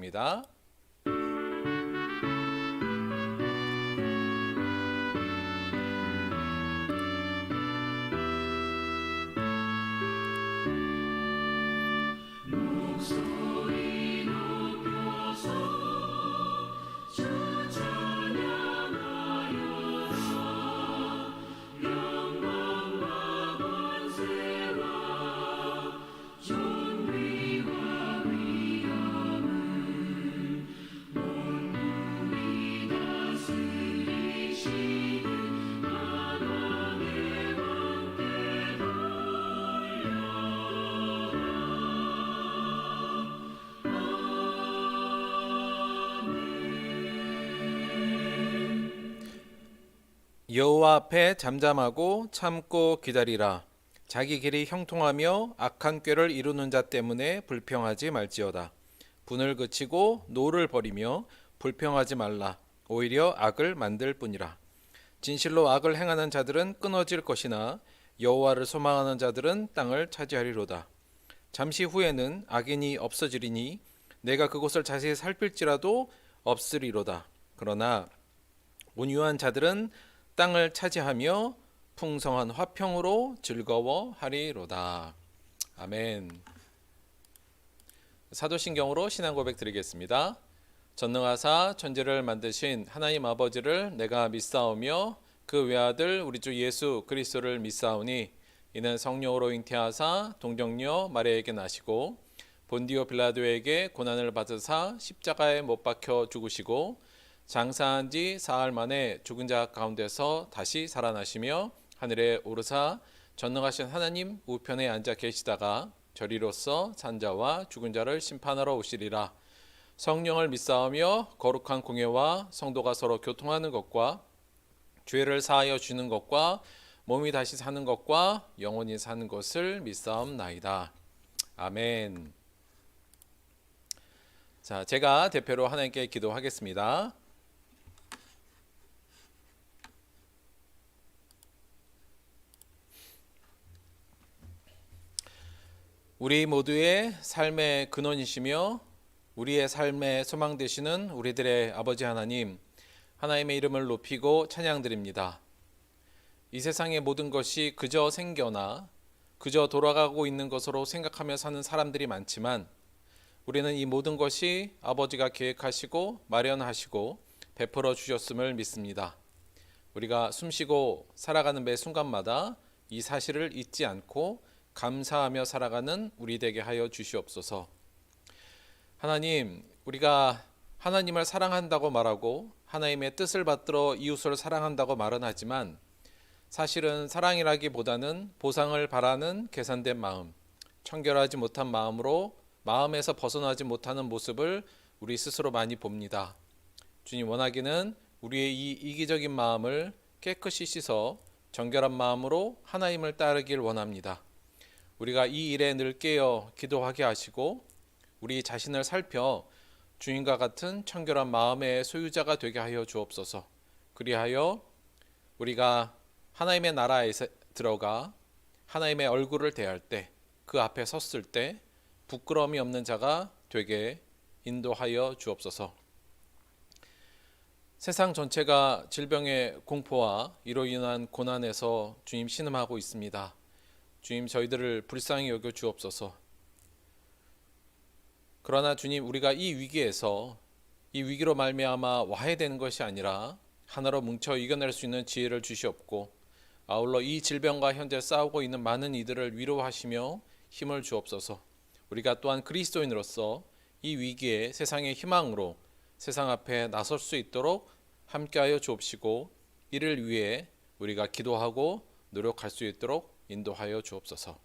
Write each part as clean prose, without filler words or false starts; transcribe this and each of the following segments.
드리겠습니다. 여호와 앞에 잠잠하고 참고 기다리라. 자기 길이 형통하며 악한 꾀를 이루는 자 때문에 불평하지 말지어다. 분을 그치고 노를 버리며 불평하지 말라. 오히려 악을 만들 뿐이라. 진실로 악을 행하는 자들은 끊어질 것이나 여호와를 소망하는 자들은 땅을 차지하리로다. 잠시 후에는 악인이 없어지리니 내가 그곳을 자세히 살필지라도 없으리로다. 그러나 온유한 자들은 땅을 차지하며 풍성한 화평으로 즐거워하리로다. 아멘. 사도신경으로 신앙 고백 드리겠습니다. 전능하사 천지를 만드신 하나님 아버지를 내가 믿사오며 그 외아들 우리 주 예수 그리스도를 믿사오니 이는 성령으로 잉태하사 동정녀 마리아에게 나시고 본디오 빌라도에게 고난을 받으사 십자가에 못 박혀 죽으시고 장사한 지 사흘 만에 죽은 자 가운데서 다시 살아나시며 하늘에 오르사 전능하신 하나님 우편에 앉아 계시다가 저리로서 산 자와 죽은 자를 심판하러 오시리라. 성령을 믿사오며 거룩한 공예와 성도가 서로 교통하는 것과 죄를 사하여 주는 것과 몸이 다시 사는 것과 영원히 사는 것을 믿사옵나이다. 아멘. 자, 제가 대표로 하나님께 기도하겠습니다. 우리 모두의 삶의 근원이시며 우리의 삶의 소망 되시는 우리들의 아버지 하나님, 하나님의 이름을 높이고 찬양드립니다. 이 세상의 모든 것이 그저 생겨나 그저 돌아가고 있는 것으로 생각하며 사는 사람들이 많지만 우리는 이 모든 것이 아버지가 계획하시고 마련하시고 베풀어 주셨음을 믿습니다. 우리가 숨쉬고 살아가는 매 순간마다 이 사실을 잊지 않고 감사하며 살아가는 우리 되게 하여 주시옵소서. 하나님, 우리가 하나님을 사랑한다고 말하고 하나님의 뜻을 받들어 이웃을 사랑한다고 말은 하지만 사실은 사랑이라기보다는 보상을 바라는 계산된 마음, 청결하지 못한 마음으로 마음에서 벗어나지 못하는 모습을 우리 스스로 많이 봅니다. 주님, 원하기는 우리의 이 이기적인 마음을 깨끗이 씻어 정결한 마음으로 하나님을 따르길 원합니다. 우리가 이 일에 늘 깨어 기도하게 하시고 우리 자신을 살펴 주님과 같은 청결한 마음의 소유자가 되게 하여 주옵소서. 그리하여 우리가 하나님의 나라에 들어가 하나님의 얼굴을 대할 때, 그 앞에 섰을 때 부끄러움이 없는 자가 되게 인도하여 주옵소서. 세상 전체가 질병의 공포와 이로 인한 고난에서 주님 신음하고 있습니다. 주님, 저희들을 불쌍히 여겨 주옵소서. 그러나 주님, 우리가 이 위기에서 이 위기로 말미암아 와해되는 것이 아니라 하나로 뭉쳐 이겨낼 수 있는 지혜를 주시옵고 아울러 이 질병과 현재 싸우고 있는 많은 이들을 위로하시며 힘을 주옵소서. 우리가 또한 그리스도인으로서 이 위기에 세상의 희망으로 세상 앞에 나설 수 있도록 함께하여 주옵시고 이를 위해 우리가 기도하고 노력할 수 있도록 인도하여 주옵소서.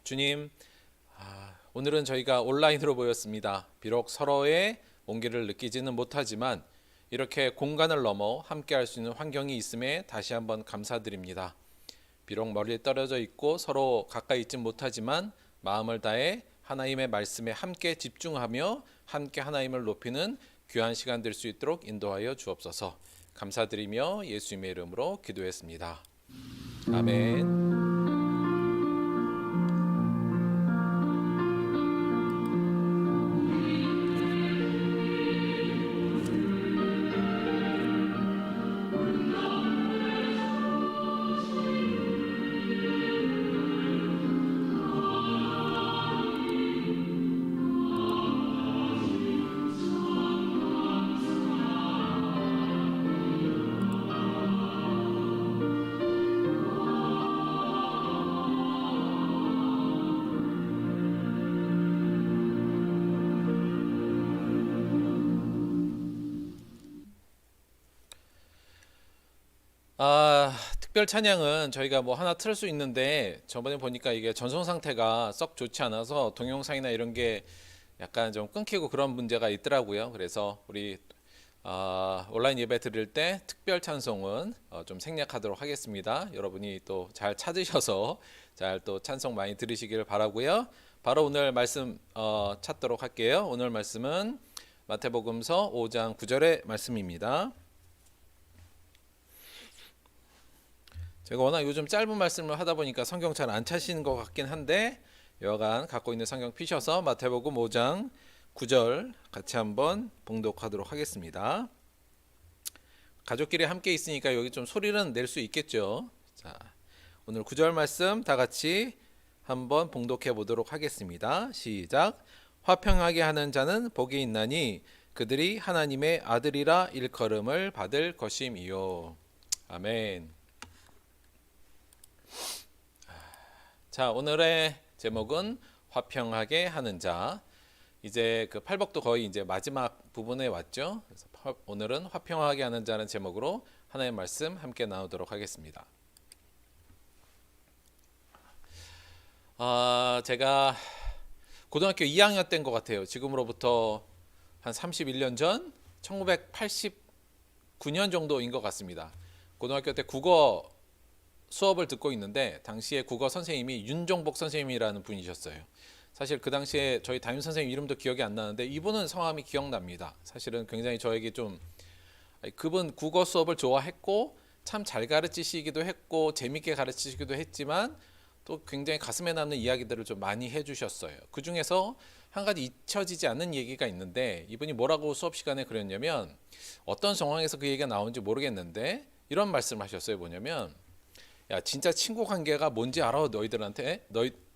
주님, 오늘은 저희가 온라인으로 모였습니다. 비록 서로의 온기를 느끼지는 못하지만 이렇게 공간을 넘어 함께할 수 있는 환경이 있음에 다시 한번 감사드립니다. 비록 멀리 떨어져 있고 서로 가까이 있지 못하지만 마음을 다해 하나님의 말씀에 함께 집중하며 함께 하나님을 높이는 귀한 시간 될 수 있도록 인도하여 주옵소서. 감사드리며 예수님의 이름으로 기도했습니다. 아멘. 특별 찬양은 저희가 뭐 하나 틀을 수 있는데 저번에 보니까 이게 전송 상태가 썩 좋지 않아서 동영상이나 이런 게 약간 좀 끊기고 그런 문제가 있더라고요. 그래서 우리 온라인 예배 드릴 때 특별 찬송은 좀 생략하도록 하겠습니다. 여러분이 또 잘 찾으셔서 잘 또 찬송 많이 들으시기를 바라고요. 바로 오늘 말씀 찾도록 할게요. 오늘 말씀은 마태복음서 5장 9절의 말씀입니다. 제가 워낙 요즘 짧은 말씀을 하다 보니까 성경 잘 안 찾으시는 것 같긴 한데 여하간 갖고 있는 성경 피셔서 마태복음 5장 9절 같이 한번 봉독하도록 하겠습니다. 가족끼리 함께 있으니까 여기 좀 소리는 낼 수 있겠죠. 자, 오늘 9절 말씀 다 같이 한번 봉독해 보도록 하겠습니다. 시작. 화평하게 하는 자는 복이 있나니 그들이 하나님의 아들이라 일컬음을 받을 것임이요. 아멘. 자, 오늘의 제목은 화평하게 하는 자. 이제 그 팔복도 거의 이제 마지막 부분에 왔죠. 그래서 오늘은 화평하게 하는 자는 제목으로 하나의 말씀 함께 나누도록 하겠습니다. 제가 고등학교 2학년 때인 것 같아요. 지금으로부터 한 31년 전, 1989년 정도인 것 같습니다. 고등학교 때 국어 수업을 듣고 있는데 당시에 국어 선생님이 윤종복 선생님이라는 분이셨어요. 사실 그 당시에 저희 담임 선생님 이름도 기억이 안 나는데 이분은 성함이 기억납니다. 사실은 굉장히 저에게 좀 그분 국어 수업을 좋아했고 참 잘 가르치시기도 했고 재밌게 가르치시기도 했지만 또 굉장히 가슴에 남는 이야기들을 좀 많이 해주셨어요. 그 중에서 한 가지 잊혀지지 않는 얘기가 있는데 이분이 뭐라고 수업 시간에 그랬냐면 어떤 상황에서 그 얘기가 나온지 모르겠는데 이런 말씀을 하셨어요. 뭐냐면 야, 진짜 친구 관계가 뭔지 알아? 너희들한테?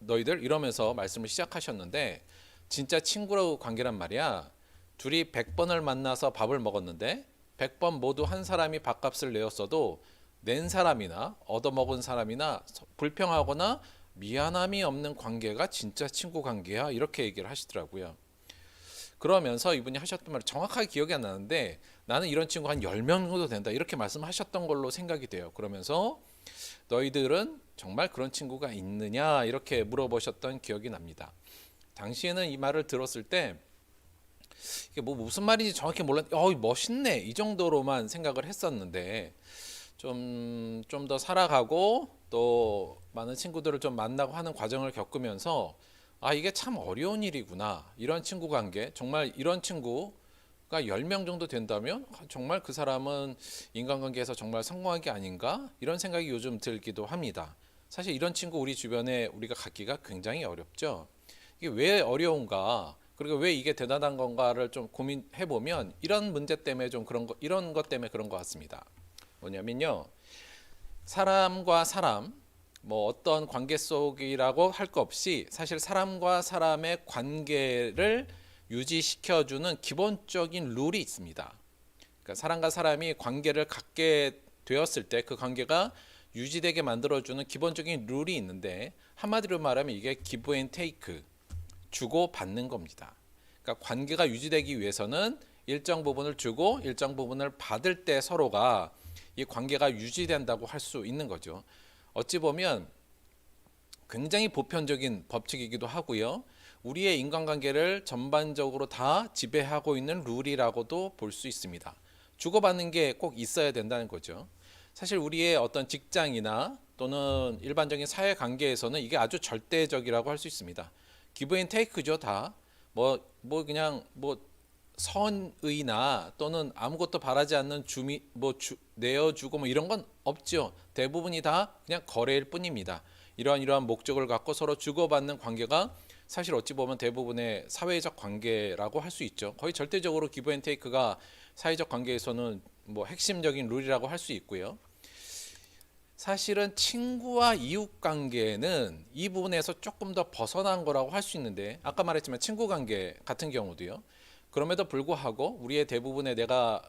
너희들? 이러면서 말씀을 시작하셨는데 진짜 친구 관계란 말이야. 둘이 100번을 만나서 밥을 먹었는데 100번 모두 한 사람이 밥값을 내었어도 낸 사람이나 얻어먹은 사람이나 불평하거나 미안함이 없는 관계가 진짜 친구 관계야. 이렇게 얘기를 하시더라고요. 그러면서 이분이 하셨던 말이 정확하게 기억이 안 나는데 나는 이런 친구 한 10명 정도 된다. 이렇게 말씀하셨던 걸로 생각이 돼요. 그러면서 너희들은 정말 그런 친구가 있느냐 이렇게 물어보셨던 기억이 납니다. 당시에는 이 말을 들었을 때 이게 뭐 무슨 말인지 정확히 몰랐는데 멋있네 이 정도로만 생각을 했었는데 좀 더 살아가고 또 많은 친구들을 좀 만나고 하는 과정을 겪으면서 이게 참 어려운 일이구나. 이런 친구 관계 정말 이런 친구가 10명 정도 된다면 정말 그 사람은 인간관계에서 정말 성공한 게 아닌가 이런 생각이 요즘 들기도 합니다. 사실 이런 친구 우리 주변에 우리가 갖기가 굉장히 어렵죠. 이게 왜 어려운가 그리고 왜 이게 대단한 건가를 좀 고민해 보면 이런 문제 때문에 좀 이런 것 때문에 그런 것 같습니다. 뭐냐면요, 사람과 사람 뭐 어떤 관계 속이라고 할 거 없이 사실 사람과 사람의 관계를 유지시켜주는 기본적인 룰이 있습니다. 그러니까 사람과 사람이 관계를 갖게 되었을 때 그 관계가 유지되게 만들어주는 기본적인 룰이 있는데 한마디로 말하면 이게 기브 앤 테이크, 주고 받는 겁니다. 그러니까 관계가 유지되기 위해서는 일정 부분을 주고 일정 부분을 받을 때 서로가 이 관계가 유지된다고 할 수 있는 거죠. 어찌 보면 굉장히 보편적인 법칙이기도 하고요. 우리의 인간관계를 전반적으로 다 지배하고 있는 룰이라고도 볼 수 있습니다. 주고받는 게 꼭 있어야 된다는 거죠. 사실 우리의 어떤 직장이나 또는 일반적인 사회관계에서는 이게 아주 절대적이라고 할 수 있습니다. 기브 앤 테이크죠, 다. 그냥 선의나 또는 아무것도 바라지 않는 내어주고 이런 건 없죠. 대부분이 다 그냥 거래일 뿐입니다. 이러한 목적을 갖고 서로 주고받는 관계가 사실 어찌 보면 대부분의 사회적 관계라고 할 수 있죠. 거의 절대적으로 기브 앤 테이크가 사회적 관계에서는 핵심적인 룰이라고 할 수 있고요. 사실은 친구와 이웃 관계는 이 부분에서 조금 더 벗어난 거라고 할 수 있는데 아까 말했지만 친구 관계 같은 경우도요. 그럼에도 불구하고 우리의 대부분의 내가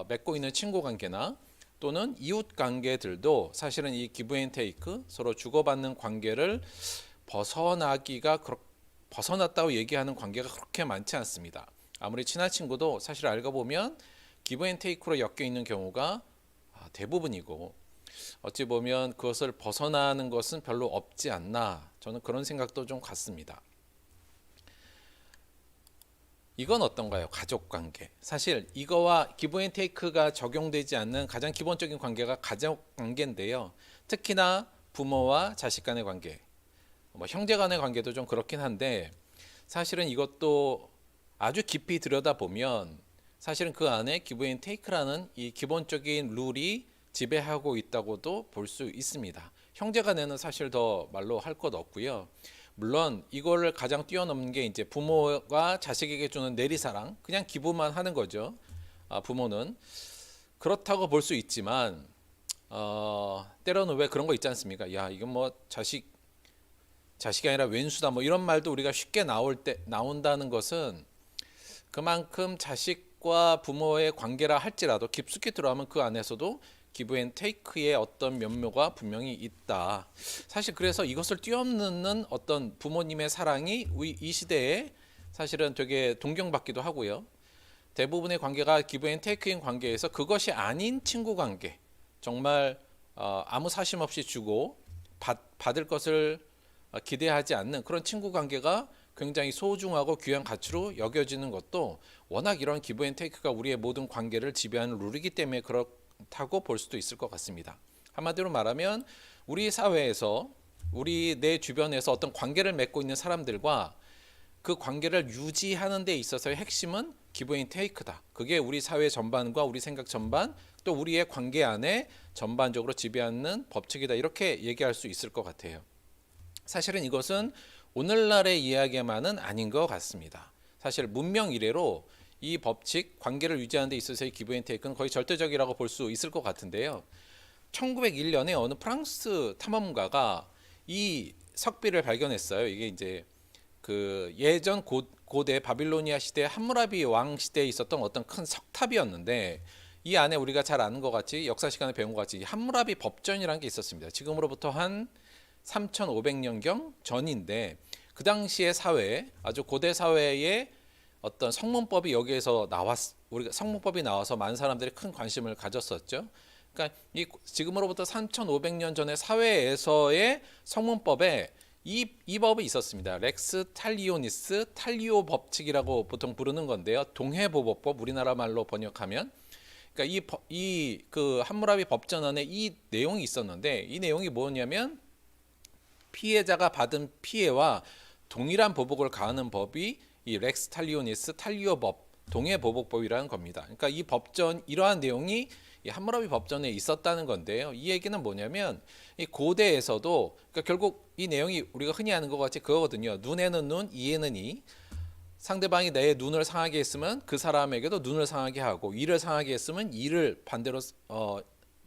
맺고 있는 친구 관계나 또는 이웃 관계들도 사실은 이 기브 앤 테이크 서로 주고받는 관계를 벗어났다고 얘기하는 관계가 그렇게 많지 않습니다. 아무리 친한 친구도 사실 알고 보면 기브 앤 테이크로 엮여 있는 경우가 대부분이고 어찌 보면 그것을 벗어나는 것은 별로 없지 않나, 저는 그런 생각도 좀 같습니다. 이건 어떤가요? 가족 관계. 사실 이거와 기브 앤 테이크가 적용되지 않는 가장 기본적인 관계가 가족 관계인데요. 특히나 부모와 자식 간의 관계, 뭐 형제 간의 관계도 좀 그렇긴 한데, 사실은 이것도 아주 깊이 들여다보면 사실은 그 안에 기브 앤 테이크라는 이 기본적인 룰이 지배하고 있다고도 볼 수 있습니다. 형제 간에는 사실 더 말로 할 것 없고요. 물론 이거를 가장 뛰어넘는 게 이제 부모가 자식에게 주는 내리사랑, 그냥 기부만 하는 거죠. 부모는 그렇다고 볼 수 있지만, 때로는 왜 그런 거 있지 않습니까? 야, 이건 뭐 자식이 아니라 왼수다, 뭐 이런 말도 우리가 쉽게 나온다는 것은 그만큼 자식과 부모의 관계라 할지라도 깊숙이 들어가면 그 안에서도 기브 앤 테이크의 어떤 면모가 분명히 있다. 사실 그래서 이것을 뛰어넘는 어떤 부모님의 사랑이 이 시대에 사실은 되게 동경받기도 하고요. 대부분의 관계가 기브 앤 테이크인 관계에서 그것이 아닌 친구 관계, 정말 아무 사심 없이 주고 받을 것을 기대하지 않는 그런 친구 관계가 굉장히 소중하고 귀한 가치로 여겨지는 것도 워낙 이런 기브 앤 테이크가 우리의 모든 관계를 지배하는 룰이기 때문에 그렇다고 볼 수도 있을 것 같습니다. 한마디로 말하면 우리 사회에서 우리 내 주변에서 어떤 관계를 맺고 있는 사람들과 그 관계를 유지하는 데 있어서의 핵심은 기브 앤 테이크다. 그게 우리 사회 전반과 우리 생각 전반, 또 우리의 관계 안에 전반적으로 지배하는 법칙이다. 이렇게 얘기할 수 있을 것 같아요. 사실은 이것은 오늘날의 이야기만은 아닌 것 같습니다. 사실 문명 이래로 이 법칙, 관계를 유지하는 데 있어서의 기브 앤 테이크는 거의 절대적이라고 볼 수 있을 것 같은데요. 1901년에 어느 프랑스 탐험가가 이 석비를 발견했어요. 이게 이제 그 예전 고대 바빌로니아 시대 함무라비 왕 시대에 있었던 어떤 큰 석탑이었는데, 이 안에 우리가 잘 아는 것 같이 역사 시간에 배운 것 같이 함무라비 법전이라는 게 있었습니다. 지금으로부터 한 3500년경 전인데, 그 당시의 사회, 아주 고대 사회의 어떤 성문법이 여기에서 우리가 성문법이 나와서 많은 사람들이 큰 관심을 가졌었죠. 그러니까 이 지금으로부터 3500년 전의 사회에서의 성문법에 이 법이 있었습니다. 렉스 탈리오니스 탈리오 법칙이라고 보통 부르는 건데요. 동해보복법, 우리나라 말로 번역하면. 그러니까 이 그 함무라비 법전 안에 이 내용이 있었는데, 이 내용이 뭐냐면 피해자가 받은 피해와 동일한 보복을 가하는 법이 이 렉스 탈리오니스 탈리오법, 동해보복법이라는 겁니다. 그러니까 이 법전, 이러한 내용이 이 함무라비 법전에 있었다는 건데요. 이 얘기는 뭐냐면 이 고대에서도, 그러니까 결국 이 내용이 우리가 흔히 아는 것 같이 그거거든요. 눈에는 눈, 이에는 이. 상대방이 내 눈을 상하게 했으면 그 사람에게도 눈을 상하게 하고, 이를 상하게 했으면 이를 반대로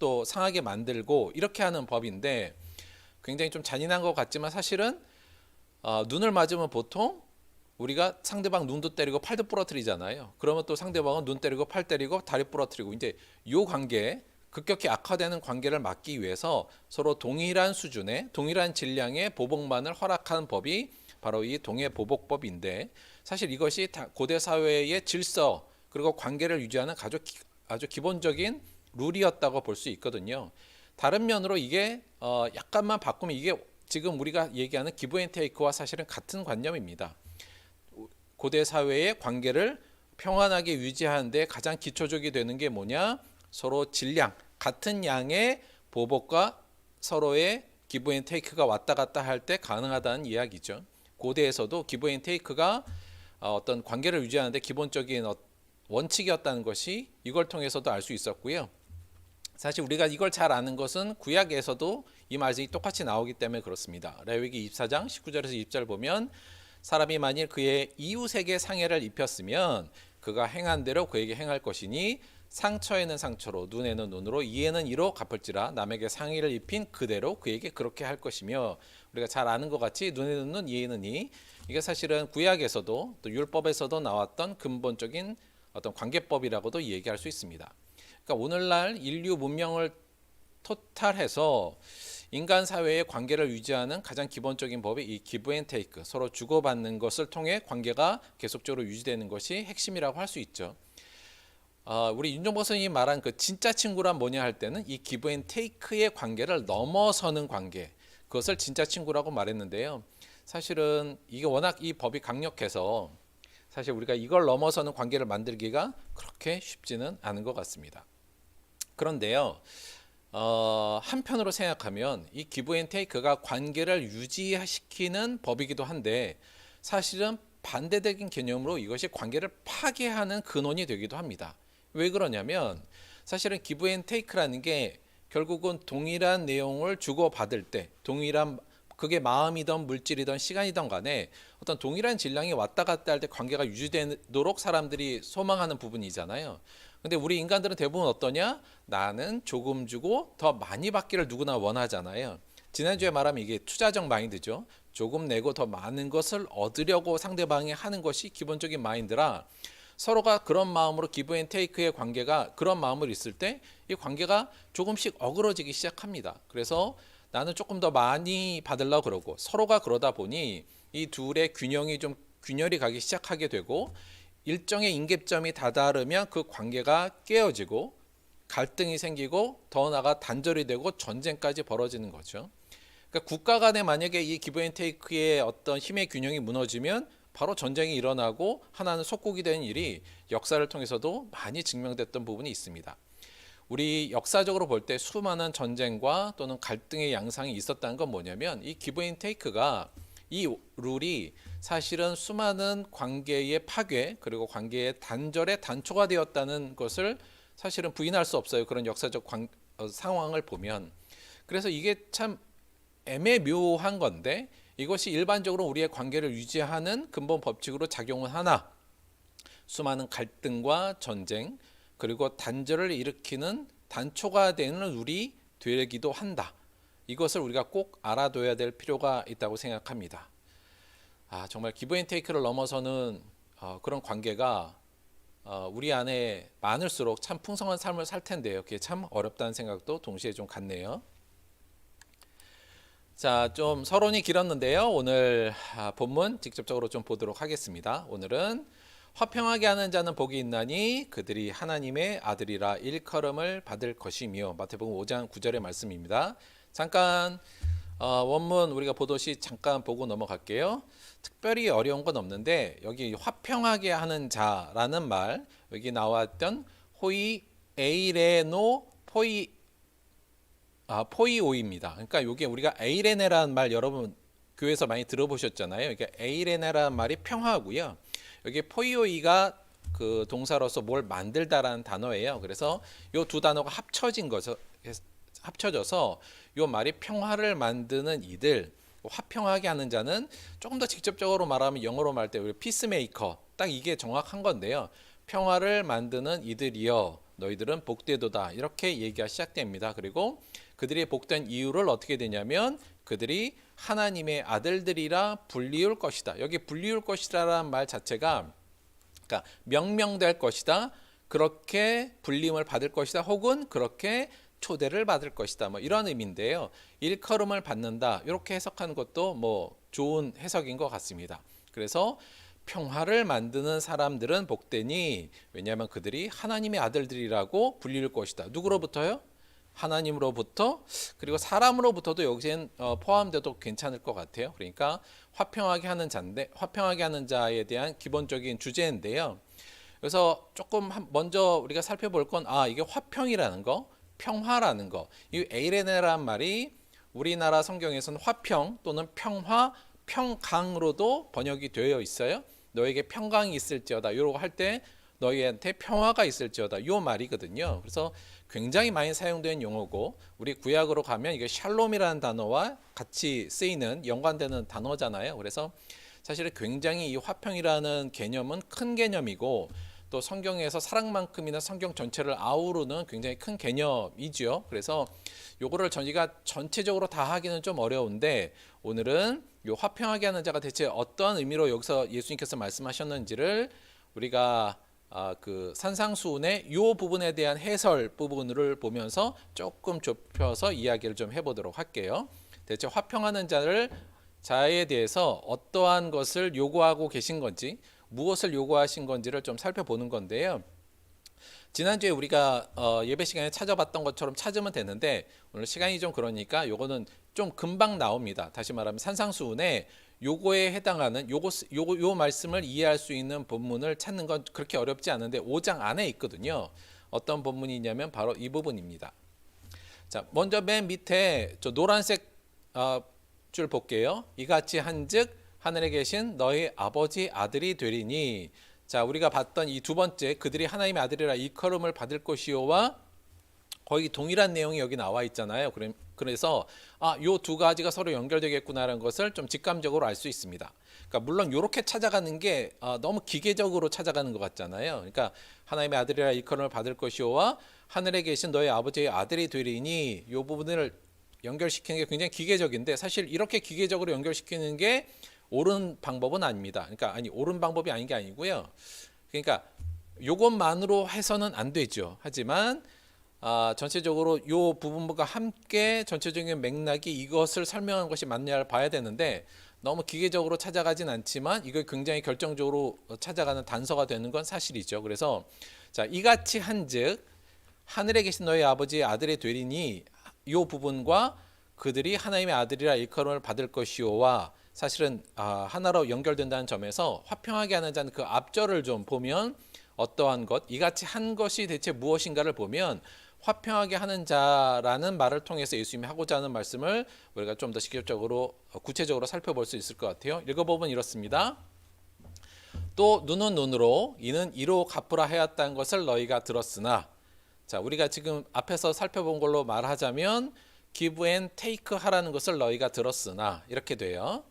또 상하게 만들고, 이렇게 하는 법인데, 굉장히 좀 잔인한 것 같지만 사실은 눈을 맞으면 보통 우리가 상대방 눈도 때리고 팔도 부러뜨리잖아요. 그러면 또 상대방은 눈 때리고 팔 때리고 다리 부러뜨리고, 이제 요 관계, 급격히 악화되는 관계를 막기 위해서 서로 동일한 수준의 동일한 질량의 보복만을 허락하는 법이 바로 이 동해보복법인데, 사실 이것이 고대 사회의 질서 그리고 관계를 유지하는 아주 기본적인 룰이었다고 볼 수 있거든요. 다른 면으로 이게 약간만 바꾸면 이게 지금 우리가 얘기하는 기브 앤 테이크와 사실은 같은 관념입니다. 고대 사회의 관계를 평안하게 유지하는 데 가장 기초적이 되는 게 뭐냐? 서로 질량, 같은 양의 보복과 서로의 기브 앤 테이크가 왔다 갔다 할 때 가능하다는 이야기죠. 고대에서도 기브 앤 테이크가 어떤 관계를 유지하는 데 기본적인 원칙이었다는 것이 이걸 통해서도 알 수 있었고요. 사실 우리가 이걸 잘 아는 것은 구약에서도 이 말씀이 똑같이 나오기 때문에 그렇습니다. 레위기 24장 19절에서 20절 보면, 사람이 만일 그의 이웃에게 상해를 입혔으면 그가 행한 대로 그에게 행할 것이니 상처에는 상처로 눈에는 눈으로 이에는 이로 갚을지라. 남에게 상해를 입힌 그대로 그에게 그렇게 할 것이며, 우리가 잘 아는 것 같이 눈에는 눈, 이에는 이. 이게 사실은 구약에서도 또 율법에서도 나왔던 근본적인 어떤 관계법이라고도 얘기할 수 있습니다. 그러니까 오늘날 인류 문명을 토탈해서 인간 사회의 관계를 유지하는 가장 기본적인 법이 이 기브 앤 테이크, 서로 주고받는 것을 통해 관계가 계속적으로 유지되는 것이 핵심이라고 할 수 있죠. 우리 윤종복 선생님이 말한 그 진짜 친구란 뭐냐 할 때는 이 기브 앤 테이크의 관계를 넘어서는 관계, 그것을 진짜 친구라고 말했는데요. 사실은 이게 워낙 이 법이 강력해서 사실 우리가 이걸 넘어서는 관계를 만들기가 그렇게 쉽지는 않은 것 같습니다. 그런데요, 한편으로 생각하면 이 기브 앤 테이크가 관계를 유지시키는 법이기도 한데 사실은 반대적인 개념으로 이것이 관계를 파괴하는 근원이 되기도 합니다. 왜 그러냐면 사실은 기브 앤 테이크라는 게 결국은 동일한 내용을 주고받을 때 동일한 그게 마음이든 물질이든 시간이든 간에 어떤 동일한 질량이 왔다 갔다 할 때 관계가 유지되도록 사람들이 소망하는 부분이잖아요. 근데 우리 인간들은 대부분 어떠냐? 나는 조금 주고 더 많이 받기를 누구나 원하잖아요. 지난주에 말하면 이게 투자적 마인드죠. 조금 내고 더 많은 것을 얻으려고 상대방이 하는 것이 기본적인 마인드라 서로가 그런 마음으로 기브 앤 테이크의 관계가 그런 마음으로 있을 때 이 관계가 조금씩 어그러지기 시작합니다. 그래서 나는 조금 더 많이 받으려고 그러고 서로가 그러다 보니 이 둘의 균형이 좀 균열이 가기 시작하게 되고 일정의 임계점이 다다르면 그 관계가 깨어지고 갈등이 생기고 더 나아가 단절이 되고 전쟁까지 벌어지는 거죠. 그러니까 국가 간에 만약에 이 기브 앤 테이크의 어떤 힘의 균형이 무너지면 바로 전쟁이 일어나고 하나는 속국이 되는 일이 역사를 통해서도 많이 증명됐던 부분이 있습니다. 우리 역사적으로 볼 때 수많은 전쟁과 또는 갈등의 양상이 있었다는 건 뭐냐면 이 기브 앤 테이크가 이 룰이 사실은 수많은 관계의 파괴 그리고 관계의 단절의 단초가 되었다는 것을 사실은 부인할 수 없어요. 그런 역사적 상황을 보면. 그래서 이게 참 애매묘한 건데 이것이 일반적으로 우리의 관계를 유지하는 근본 법칙으로 작용은 하나 수많은 갈등과 전쟁 그리고 단절을 일으키는 단초가 되는 룰이 되기도 한다. 이것을 우리가 꼭 알아둬야 될 필요가 있다고 생각합니다. 정말 기브 앤 테이크를 넘어서는 그런 관계가 우리 안에 많을수록 참 풍성한 삶을 살 텐데요. 그게 참 어렵다는 생각도 동시에 좀 같네요. 자, 좀 서론이 길었는데요. 오늘 본문 직접적으로 좀 보도록 하겠습니다. 오늘은 화평하게 하는 자는 복이 있나니 그들이 하나님의 아들이라 일컬음을 받을 것이며 마태복음 5장 9절의 말씀입니다. 잠깐 원문 우리가 보듯이 잠깐 보고 넘어갈게요. 특별히 어려운 건 없는데 여기 화평하게 하는 자라는 말 여기 나왔던 호이 에이레노 포이오입니다. 그러니까 이게 우리가 에이레네라는 말 여러분 교회에서 많이 들어보셨잖아요. 그러니까 에이레네라는 말이 평화고요. 여기 포이오이가 그 동사로서 뭘 만들다라는 단어예요. 그래서 이 두 단어가 합쳐져서 이 말이 평화를 만드는 이들, 화평하게 하는 자는 조금 더 직접적으로 말하면 영어로 말할 때 우리 피스메이커 딱 이게 정확한 건데요. 평화를 만드는 이들이여 너희들은 복되도다 이렇게 얘기가 시작됩니다. 그리고 그들이 복된 이유를 어떻게 되냐면 그들이 하나님의 아들들이라 불리울 것이다. 여기 불리울 것이라는 말 자체가 그러니까 명명될 것이다. 그렇게 불림을 받을 것이다. 혹은 그렇게 초대를 받을 것이다. 뭐 이런 의미인데요. 일컬음을 받는다. 이렇게 해석하는 것도 뭐 좋은 해석인 것 같습니다. 그래서 평화를 만드는 사람들은 복되니 왜냐하면 그들이 하나님의 아들들이라고 불릴 것이다. 누구로부터요? 하나님으로부터 그리고 사람으로부터도 여기엔 포함돼도 괜찮을 것 같아요. 그러니까 화평하게 하는 자인데 화평하게 하는 자에 대한 기본적인 주제인데요. 그래서 조금 먼저 우리가 살펴볼 건 이게 화평이라는 거, 평화라는 거. 이 에이레네라는 말이 우리나라 성경에서는 화평 또는 평화, 평강으로도 번역이 되어 있어요. 너에게 평강이 있을지어다. 이러고 할 때 너희한테 평화가 있을지어다. 이 말이거든요. 그래서 굉장히 많이 사용된 용어고 우리 구약으로 가면 이게 샬롬이라는 단어와 같이 쓰이는 연관되는 단어잖아요. 그래서 사실은 굉장히 이 화평이라는 개념은 큰 개념이고 또 성경에서 사랑만큼이나 성경 전체를 아우르는 굉장히 큰 개념이죠. 그래서 요거를 저희가 전체적으로 다 하기는 좀 어려운데 오늘은 요 화평하게 하는 자가 대체 어떤 의미로 여기서 예수님께서 말씀하셨는지를 우리가 그 산상수훈의 요 부분에 대한 해설 부분을 보면서 조금 좁혀서 이야기를 좀 해보도록 할게요. 대체 화평하는 자에 대해서 어떠한 것을 요구하고 계신 건지 무엇을 요구하신 건지를 좀 살펴보는 건데요. 지난주에 우리가 예배 시간에 찾아봤던 것처럼 찾으면 되는데 오늘 시간이 좀 그러니까 요거는 좀 금방 나옵니다. 다시 말하면 산상수훈에 요거에 해당하는 요 말씀을 이해할 수 있는 본문을 찾는 건 그렇게 어렵지 않은데 5장 안에 있거든요. 어떤 본문이 있냐면 바로 이 부분입니다. 자, 먼저 맨 밑에 저 노란색 줄 볼게요. 이같이 한즉 하늘에 계신 너희 아버지 아들이 되리니. 자, 우리가 봤던 이 두 번째 그들이 하나님의 아들이라 일컬음을 받을 것이요와 거의 동일한 내용이 여기 나와 있잖아요. 그래서 요 두 가지가 서로 연결되겠구나라는 것을 좀 직감적으로 알 수 있습니다. 그러니까 물론 이렇게 찾아가는 게 너무 기계적으로 찾아가는 것 같잖아요. 그러니까 하나님의 아들이라 일컬음을 받을 것이요와 하늘에 계신 너희 아버지의 아들이 되리니, 요 부분을 연결시키는 게 굉장히 기계적인데 사실 이렇게 기계적으로 연결시키는 게 옳은 방법은 아닙니다. 그러니까 옳은 방법이 아닌 게 아니고요. 그러니까 요것만으로 해서는 안 되죠. 하지만 전체적으로 요 부분과 함께 전체적인 맥락이 이것을 설명한 것이 맞냐를 봐야 되는데 너무 기계적으로 찾아가진 않지만 이걸 굉장히 결정적으로 찾아가는 단서가 되는 건 사실이죠. 그래서 자, 이같이 한즉 하늘에 계신 너희 아버지의 아들이 되리니, 요 부분과 그들이 하나님의 아들이라 일컬음을 받을 것이요와 사실은 하나로 연결된다는 점에서 화평하게 하는 자는 그 앞절을 좀 보면 어떠한 것, 이같이 한 것이 대체 무엇인가를 보면 화평하게 하는 자라는 말을 통해서 예수님이 하고자 하는 말씀을 우리가 좀 더 직접적으로 구체적으로 살펴볼 수 있을 것 같아요. 읽어보면 이렇습니다. 또 눈은 눈으로 이는 이로 갚으라 하였다는 것을 너희가 들었으나. 자, 우리가 지금 앞에서 살펴본 걸로 말하자면 give and take 하라는 것을 너희가 들었으나 이렇게 돼요.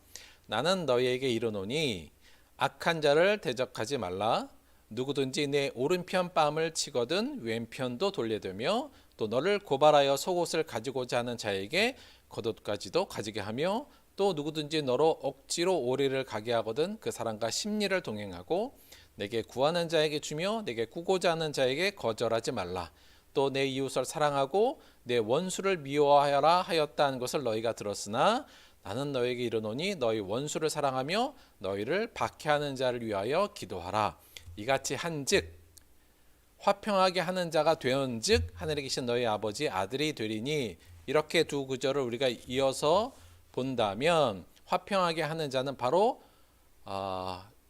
나는 너희에게 이르노니 악한 자를 대적하지 말라. 누구든지 내 오른편 뺨을 치거든 왼편도 돌려대며 또 너를 고발하여 속옷을 가지고자 하는 자에게 겉옷까지도 가지게 하며 또 누구든지 너로 억지로 오리를 가게 하거든 그 사람과 심리를 동행하고 내게 구하는 자에게 주며 내게 구고자 하는 자에게 거절하지 말라. 또 내 이웃을 사랑하고 내 원수를 미워하여라 하였다는 것을 너희가 들었으나 나는 너에게 이르노니 너희 원수를 사랑하며 너희를 박해하는 자를 위하여 기도하라. 이같이 한즉 화평하게 하는 자가 되온즉 하늘에 계신 너희 아버지 아들이 되리니. 이렇게 두 구절을 우리가 이어서 본다면 화평하게 하는 자는 바로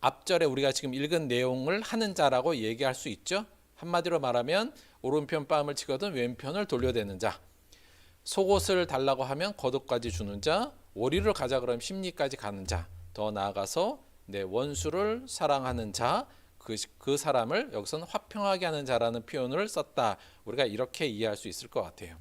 앞절에 우리가 지금 읽은 내용을 하는 자라고 얘기할 수 있죠. 한마디로 말하면 오른편 뺨을 치거든 왼편을 돌려대는 자, 속옷을 달라고 하면 겉옷까지 주는 자, 오리를 가자 그러면 심리까지 가는 자, 더 나아가서 내 원수를 사랑하는 자, 그 사람을 여기서는 화평하게 하는 자라는 표현을 썼다. 우리가 이렇게 이해할 수 있을 것 같아요.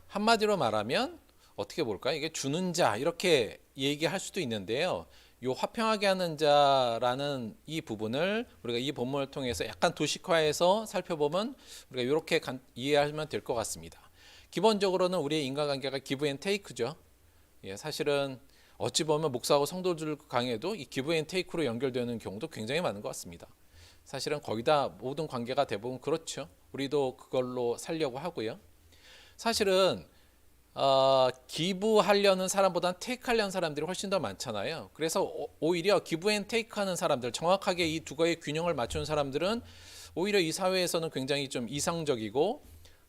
한마디로 말하면 어떻게 볼까요? 이게 주는 자 이렇게 얘기할 수도 있는데요. 요 화평하게 하는 자라는 이 부분을 우리가 이 본문을 통해서 약간 도식화해서 살펴보면 우리가 이렇게 이해하면 될 것 같습니다. 기본적으로는 우리의 인간관계가 기브 앤 테이크죠. 예, 사실은 어찌 보면 목사하고 성도들 강에도 이 기브 앤 테이크로 연결되는 경우도 굉장히 많은 것 같습니다. 사실은 거의 다 모든 관계가 대부분 그렇죠. 우리도 그걸로 살려고 하고요. 사실은 기부하려는 사람보다는 테이크하려는 사람들이 훨씬 더 많잖아요. 그래서 오히려 기부 앤 테이크하는 사람들, 정확하게 이 두 가지의 균형을 맞추는 사람들은 오히려 이 사회에서는 굉장히 좀 이상적이고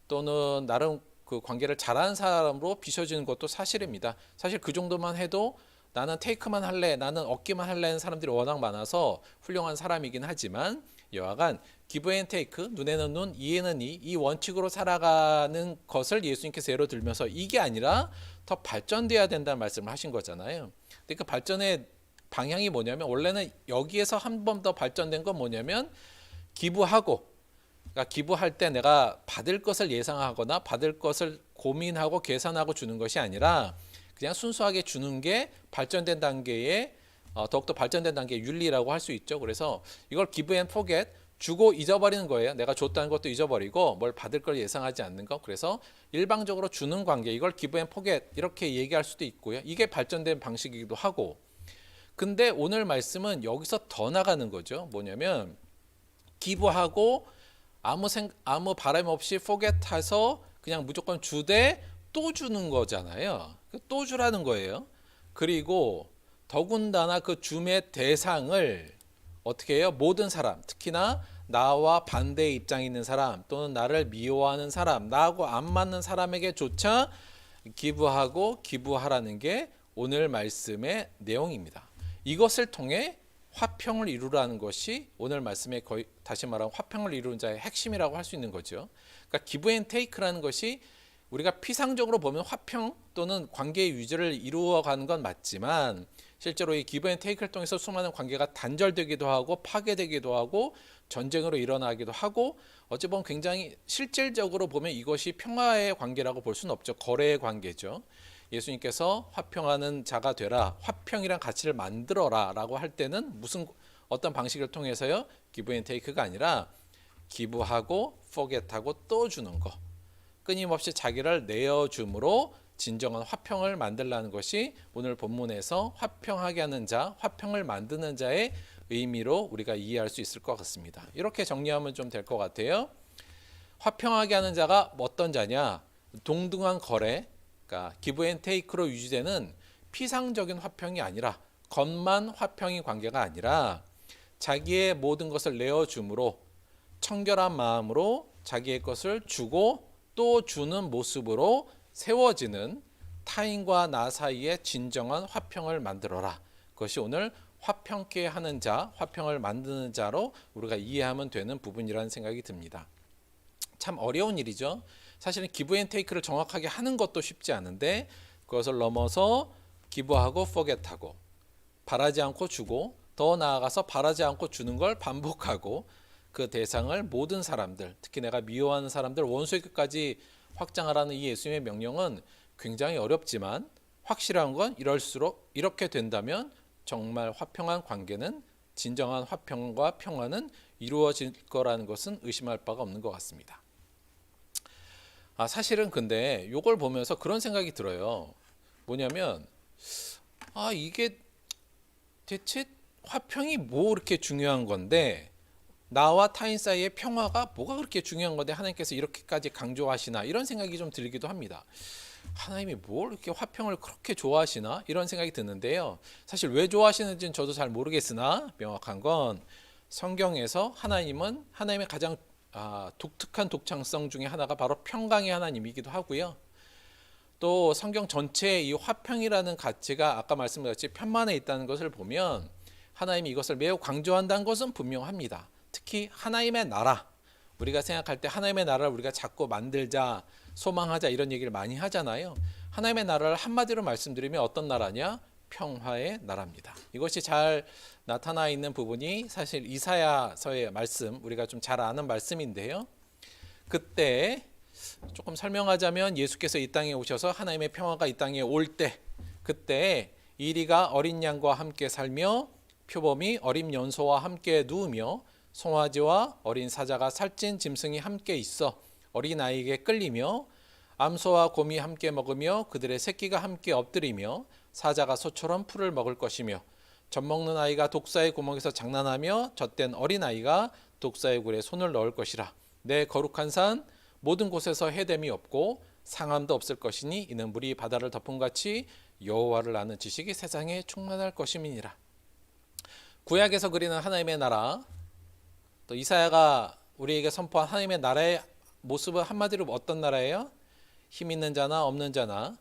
또는 나름 그 관계를 잘하는 사람으로 비춰지는 것도 사실입니다. 사실 그 정도만 해도 나는 테이크만 할래, 나는 얻기만 할래 하는 사람들이 워낙 많아서 훌륭한 사람이긴 하지만 여하간 기브 앤 테이크, 눈에는 눈, 이에는 이 원칙으로 살아가는 것을 예수님께서 예로 들면서 이게 아니라 더 발전돼야 된다는 말씀을 하신 거잖아요. 근데 그 발전의 방향이 뭐냐면 원래는 여기에서 한 번 더 발전된 건 뭐냐면 기부하고, 그러니까 기부할 때 내가 받을 것을 예상하거나 받을 것을 고민하고 계산하고 주는 것이 아니라 그냥 순수하게 주는 게 발전된 단계의 더욱더 발전된 단계의 윤리라고 할 수 있죠. 그래서 이걸 give and forget, 주고 잊어버리는 거예요. 내가 줬다는 것도 잊어버리고 뭘 받을 걸 예상하지 않는 거. 그래서 일방적으로 주는 관계, 이걸 give and forget 이렇게 얘기할 수도 있고요. 이게 발전된 방식이기도 하고. 근데 오늘 말씀은 여기서 더 나가는 거죠. 뭐냐면 기부하고 아무 바람 없이 forget해서 그냥 무조건 주되 또 주는 거잖아요. 또 주라는 거예요. 그리고 더군다나 그 줌의 대상을 어떻게 해요? 모든 사람, 특히나 나와 반대의 입장에 있는 사람 또는 나를 미워하는 사람, 나하고 안 맞는 사람에게조차 기부하고 기부하라는 게 오늘 말씀의 내용입니다. 이것을 통해 화평을 이루라는 것이 오늘 말씀의 거의 다시 말하면 화평을 이루는 자의 핵심이라고 할 수 있는 거죠. 그러니까 기브 앤 테이크라는 것이 우리가 피상적으로 보면 화평 또는 관계의 유지를 이루어가는 건 맞지만 실제로 이 기브 앤 테이크를 통해서 수많은 관계가 단절되기도 하고 파괴되기도 하고 전쟁으로 일어나기도 하고 어찌 보면 굉장히 실질적으로 보면 이것이 평화의 관계라고 볼 수는 없죠. 거래의 관계죠. 예수님께서 화평하는 자가 되라, 화평이란 가치를 만들어라 라고 할 때는 무슨 어떤 방식을 통해서요? 기브 앤 테이크가 아니라 기부하고 포겟하고 또 주는 거, 끊임없이 자기를 내어줌으로 진정한 화평을 만들라는 것이 오늘 본문에서 화평하게 하는 자, 화평을 만드는 자의 의미로 우리가 이해할 수 있을 것 같습니다. 이렇게 정리하면 좀 될 것 같아요. 화평하게 하는 자가 어떤 자냐? 동등한 거래, 그러니까 기브 앤 테이크로 유지되는 피상적인 화평이 아니라 겉만 화평인 관계가 아니라 자기의 모든 것을 내어줌으로 청결한 마음으로 자기의 것을 주고 또 주는 모습으로 세워지는 타인과 나 사이의 진정한 화평을 만들어라. 그것이 오늘 화평케 하는 자, 화평을 만드는 자로 우리가 이해하면 되는 부분이라는 생각이 듭니다. 참 어려운 일이죠. 사실은 기브 앤 테이크를 정확하게 하는 것도 쉽지 않은데 그것을 넘어서 기부하고 포겟하고 바라지 않고 주고 더 나아가서 바라지 않고 주는 걸 반복하고 그 대상을 모든 사람들, 특히 내가 미워하는 사람들 원수에게까지 확장하라는 이 예수님의 명령은 굉장히 어렵지만 확실한 건 이럴수록 이렇게 된다면 정말 화평한 관계는 진정한 화평과 평화는 이루어질 거라는 것은 의심할 바가 없는 것 같습니다. 사실은 근데 이걸 보면서 그런 생각이 들어요. 뭐냐면 이게 대체 화평이 뭐 이렇게 중요한 건데 나와 타인 사이의 평화가 뭐가 그렇게 중요한 건데 하나님께서 이렇게까지 강조하시나 이런 생각이 좀 들기도 합니다. 하나님이 뭘 이렇게 화평을 그렇게 좋아하시나 이런 생각이 드는데요. 사실 왜 좋아하시는지는 저도 잘 모르겠으나 명확한 건 성경에서 하나님은 하나님의 가장 독특한 독창성 중에 하나가 바로 평강의 하나님이기도 하고요. 또 성경 전체에 이 화평이라는 가치가 아까 말씀드렸듯이 편만에 있다는 것을 보면 하나님이 이것을 매우 강조한다는 것은 분명합니다. 특히 하나님의 나라, 우리가 생각할 때 하나님의 나라를 우리가 자꾸 만들자, 소망하자 이런 얘기를 많이 하잖아요. 하나님의 나라를 한마디로 말씀드리면 어떤 나라냐? 평화의 나라입니다. 이것이 잘 나타나 있는 부분이 사실 이사야서의 말씀, 우리가 좀 잘 아는 말씀인데요. 그때 조금 설명하자면 예수께서 이 땅에 오셔서 하나님의 평화가 이 땅에 올 때, 그때 이리가 어린 양과 함께 살며 표범이 어린 연소와 함께 누우며 송아지와 어린 사자가 살찐 짐승이 함께 있어 어린아이에게 끌리며 암소와 곰이 함께 먹으며 그들의 새끼가 함께 엎드리며 사자가 소처럼 풀을 먹을 것이며 젖먹는 아이가 독사의 구멍에서 장난하며 젖된 어린아이가 독사의 굴에 손을 넣을 것이라. 내 거룩한 산 모든 곳에서 해됨이 없고 상함도 없을 것이니 이는 물이 바다를 덮음같이 여호와를 아는 지식이 세상에 충만할 것임이니라. 구약에서 그리는 하나님의 나라, 또 이사야가 우리에게 선포한 하나님의 나라의 모습은 한마디로 어떤 나라예요? 힘 있는 자나 없는 자나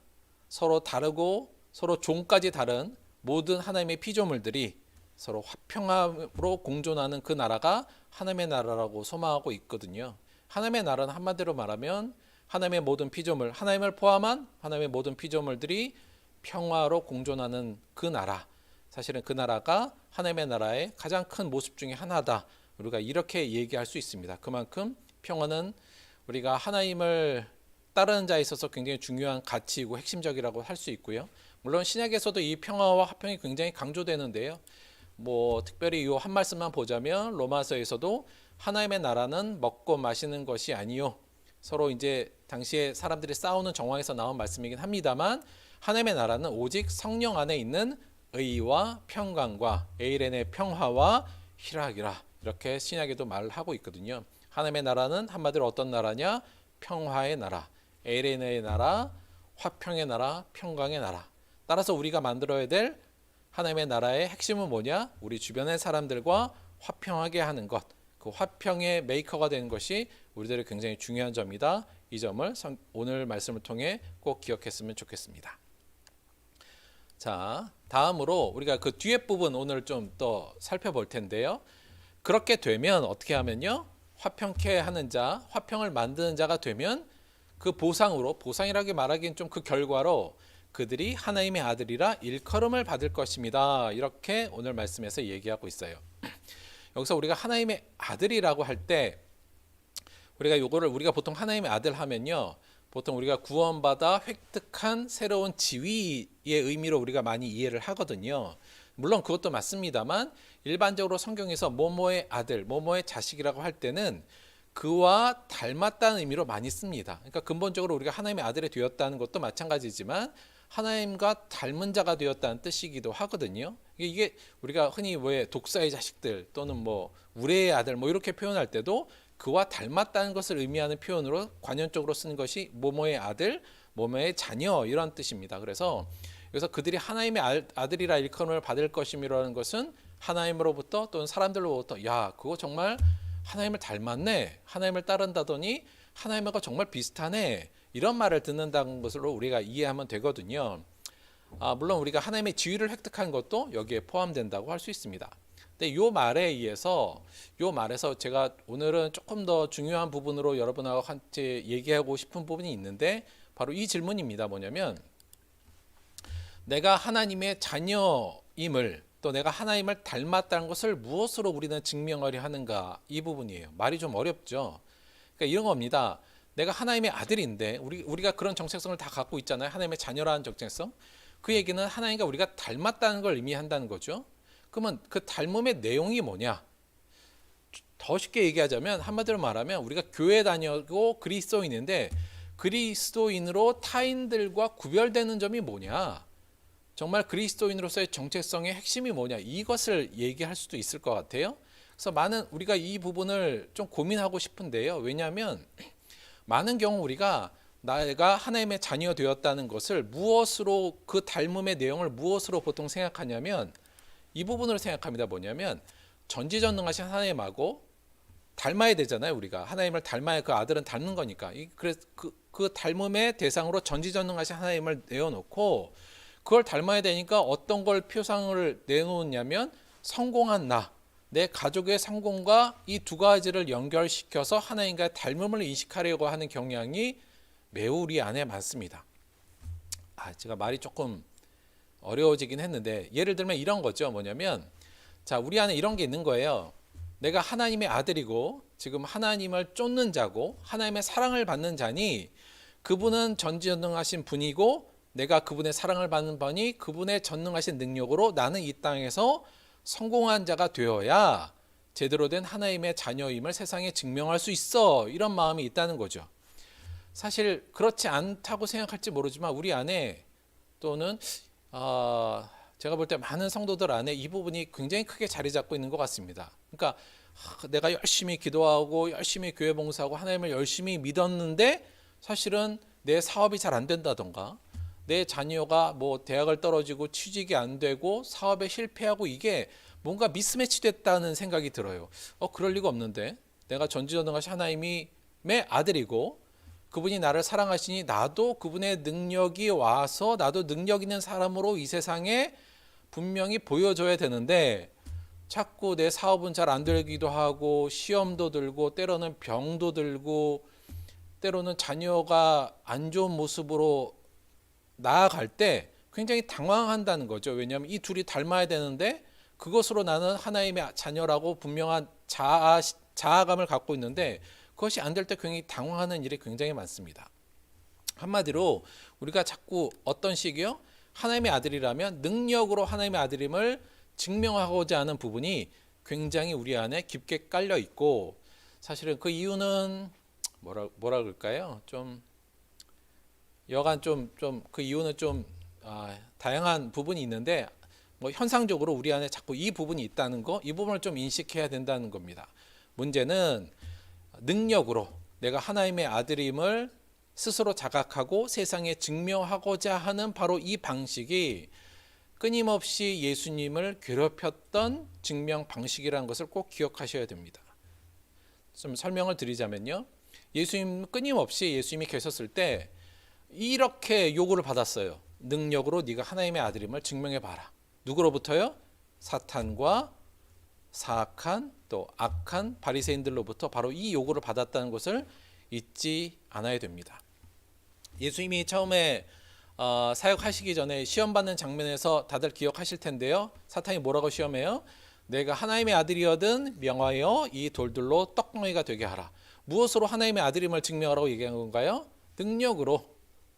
서로 다르고 서로 종까지 다른 모든 하나님의 피조물들이 서로 화평함으로 공존하는 그 나라가 하나님의 나라라고 소망하고 있거든요. 하나님의 나라는 한마디로 말하면 하나님의 모든 피조물, 하나님을 포함한 하나님의 모든 피조물들이 평화로 공존하는 그 나라, 사실은 그 나라가 하나님의 나라의 가장 큰 모습 중에 하나다. 우리가 이렇게 얘기할 수 있습니다. 그만큼 평화는 우리가 하나님을 따르는 자에 있어서 굉장히 중요한 가치이고 핵심적이라고 할 수 있고요. 물론 신약에서도 이 평화와 화평이 굉장히 강조되는데요. 특별히 이 한 말씀만 보자면 로마서에서도 하나님의 나라는 먹고 마시는 것이 아니요. 서로 이제 당시에 사람들이 싸우는 정황에서 나온 말씀이긴 합니다만 하나님의 나라는 오직 성령 안에 있는 의와 평강과 에이렌의 평화와 희락이라. 이렇게 신약에도 말을 하고 있거든요. 하나님의 나라는 한마디로 어떤 나라냐? 평화의 나라, 에이렌의 나라, 화평의 나라, 평강의 나라. 따라서 우리가 만들어야 될 하나님의 나라의 핵심은 뭐냐? 우리 주변의 사람들과 화평하게 하는 것. 그 화평의 메이커가 되는 것이 우리들의 굉장히 중요한 점이다. 이 점을 오늘 말씀을 통해 꼭 기억했으면 좋겠습니다. 자, 다음으로 우리가 그 뒤에 부분 오늘 좀 더 살펴볼 텐데요. 그렇게 되면 어떻게 하면요, 화평케 하는 자, 화평을 만드는 자가 되면 그 보상으로, 보상이라고 말하기엔 좀 그 결과로 그들이 하나님의 아들이라 일컬음을 받을 것입니다. 이렇게 오늘 말씀에서 얘기하고 있어요. 여기서 우리가 하나님의 아들이라고 할 때 우리가 보통 하나님의 아들 하면요, 보통 우리가 구원받아 획득한 새로운 지위의 의미로 우리가 많이 이해를 하거든요. 물론 그것도 맞습니다만 일반적으로 성경에서 뭐뭐의 아들, 뭐뭐의 자식이라고 할 때는 그와 닮았다는 의미로 많이 씁니다. 그러니까 근본적으로 우리가 하나님의 아들이 되었다는 것도 마찬가지지만 하나님과 닮은 자가 되었다는 뜻이기도 하거든요. 이게 우리가 흔히 왜 독사의 자식들 또는 뭐 우레의 아들 뭐 이렇게 표현할 때도 그와 닮았다는 것을 의미하는 표현으로 관용적으로 쓰는 것이 뭐뭐의 아들, 뭐뭐의 자녀 이런 뜻입니다. 그래서 그들이 하나님의 아들이라 일컬음을 받을 것임이라는 것은 하나님으로부터 또는 사람들로부터 야, 그거 정말 하나님을 닮았네, 하나님을 따른다더니 하나님과 정말 비슷하네, 이런 말을 듣는다는 것으로 우리가 이해하면 되거든요. 물론 우리가 하나님의 지위를 획득한 것도 여기에 포함된다고 할 수 있습니다. 근데 이 말에서 제가 오늘은 조금 더 중요한 부분으로 여러분하고 같이 얘기하고 싶은 부분이 있는데 바로 이 질문입니다. 뭐냐면 내가 하나님의 자녀임을, 또 내가 하나님을 닮았다는 것을 무엇으로 우리는 증명하려 하는가, 이 부분이에요. 말이 좀 어렵죠. 그러니까 이런 겁니다. 내가 하나님의 아들인데 우리가 그런 정체성을 다 갖고 있잖아요. 하나님의 자녀라는 정체성. 그 얘기는 하나님과 우리가 닮았다는 걸 의미한다는 거죠. 그러면 그 닮음의 내용이 뭐냐? 더 쉽게 얘기하자면, 한마디로 말하면 우리가 교회 다니고 그리스도인인데 그리스도인으로 타인들과 구별되는 점이 뭐냐? 정말 그리스도인으로서의 정체성의 핵심이 뭐냐? 이것을 얘기할 수도 있을 것 같아요. 그래서 우리가 이 부분을 좀 고민하고 싶은데요. 왜냐하면 많은 경우 우리가 내가 하나님의 자녀 되었다는 것을 무엇으로, 그 닮음의 내용을 무엇으로 보통 생각하냐면 이 부분으로 생각합니다. 뭐냐면 전지전능하신 하나님하고 닮아야 되잖아요. 우리가 하나님을 닮아야 그 아들은 닮는 거니까. 그래서 그 닮음의 대상으로 전지전능하신 하나님을 내어놓고 그걸 닮아야 되니까 어떤 걸 표상을 내놓냐면 성공한 나, 내 가족의 성공과 이 두 가지를 연결시켜서 하나님과의 닮음을 인식하려고 하는 경향이 매우 우리 안에 많습니다. 제가 말이 조금 어려워지긴 했는데 예를 들면 이런 거죠. 뭐냐면 자, 우리 안에 이런 게 있는 거예요. 내가 하나님의 아들이고 지금 하나님을 쫓는 자고 하나님의 사랑을 받는 자니 그분은 전지전능하신 분이고 내가 그분의 사랑을 받는 분이 그분의 전능하신 능력으로 나는 이 땅에서 성공한 자가 되어야 제대로 된 하나님의 자녀임을 세상에 증명할 수 있어, 이런 마음이 있다는 거죠. 사실 그렇지 않다고 생각할지 모르지만 우리 안에 또는 제가 볼 때 많은 성도들 안에 이 부분이 굉장히 크게 자리 잡고 있는 것 같습니다. 그러니까 내가 열심히 기도하고 열심히 교회 봉사하고 하나님을 열심히 믿었는데 사실은 내 사업이 잘 안 된다던가 내 자녀가 뭐 대학을 떨어지고 취직이 안 되고 사업에 실패하고 이게 뭔가 미스매치 됐다는 생각이 들어요. 그럴 리가 없는데 내가 전지전능하신 하나님의 아들이고 그분이 나를 사랑하시니 나도 그분의 능력이 와서 나도 능력 있는 사람으로 이 세상에 분명히 보여줘야 되는데 자꾸 내 사업은 잘 안 되기도 하고 시험도 들고 때로는 병도 들고 때로는 자녀가 안 좋은 모습으로 나아갈 때 굉장히 당황한다는 거죠. 왜냐하면 이 둘이 닮아야 되는데 그것으로 나는 하나님의 자녀라고 분명한 자아감을 갖고 있는데 그것이 안 될 때 굉장히 당황하는 일이 굉장히 많습니다. 한마디로 우리가 자꾸 어떤 식이요? 하나님의 아들이라면 능력으로 하나님의 아들임을 증명하고자 하는 부분이 굉장히 우리 안에 깊게 깔려 있고 사실은 그 이유는 뭐라 그럴까요? 여간 그 이유는 다양한 부분이 있는데 뭐 현상적으로 우리 안에 자꾸 이 부분이 있다는 거, 이 부분을 좀 인식해야 된다는 겁니다. 문제는 능력으로 내가 하나님의 아들임을 스스로 자각하고 세상에 증명하고자 하는 바로 이 방식이 끊임없이 예수님을 괴롭혔던 증명 방식이라는 것을 꼭 기억하셔야 됩니다. 좀 설명을 드리자면요. 예수님 끊임없이 예수님이 계셨을 때 이렇게 요구를 받았어요. 능력으로 네가 하나님의 아들임을 증명해 봐라. 누구로부터요? 사탄과 사악한 또 악한 바리새인들로부터 바로 이 요구를 받았다는 것을 잊지 않아야 됩니다. 예수님이 처음에 사역하시기 전에 시험 받는 장면에서 다들 기억하실 텐데요. 사탄이 뭐라고 시험해요? 내가 하나님의 아들이거든 명하여 이 돌들로 떡덩이가 되게 하라. 무엇으로 하나님의 아들임을 증명하라고 얘기한 건가요? 능력으로.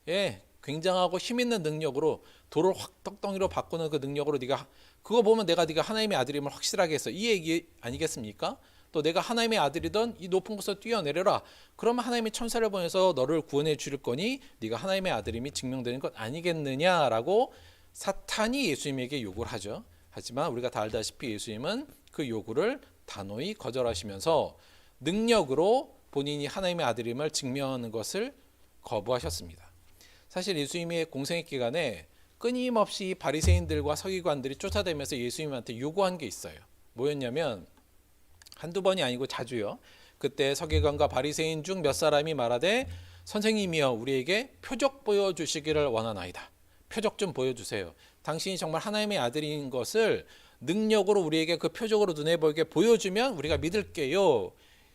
예, 굉장하고 힘 있는 능력으로 돌을 확 떡덩이로 바꾸는 그 능력으로 네가 그거 보면 내가 네가 하나님의 아들임을 확실하게 했어. 이 얘기 아니겠습니까? 또 내가 하나님의 아들이던 이 높은 곳에서 뛰어내려라. 그러면 하나님이 천사를 보내서 너를 구원해 줄 거니 네가 하나님의 아들임이 증명되는 것 아니겠느냐라고 사탄이 예수님에게 요구를 하죠. 하지만 우리가 다 알다시피 예수님은 그 요구를 단호히 거절하시면서 능력으로 본인이 하나님의 아들임을 증명하는 것을 거부하셨습니다. 사실 예수님의 공생의 기간에 끊임없이 바리새인들과 서기관들이 쫓아다니면서 예수님한테 요구한 게 있어요. 뭐였냐면 한두 번이 아니고 자주요. 그때 서기관과 바리새인 중 몇 사람이 말하되 선생님이여 우리에게 표적 보여주시기를 원하나이다. 표적 좀 보여주세요. 당신이 정말 하나님의 아들인 것을 능력으로 우리에게 그 표적으로 눈에 보이게 보여주면 우리가 믿을게요.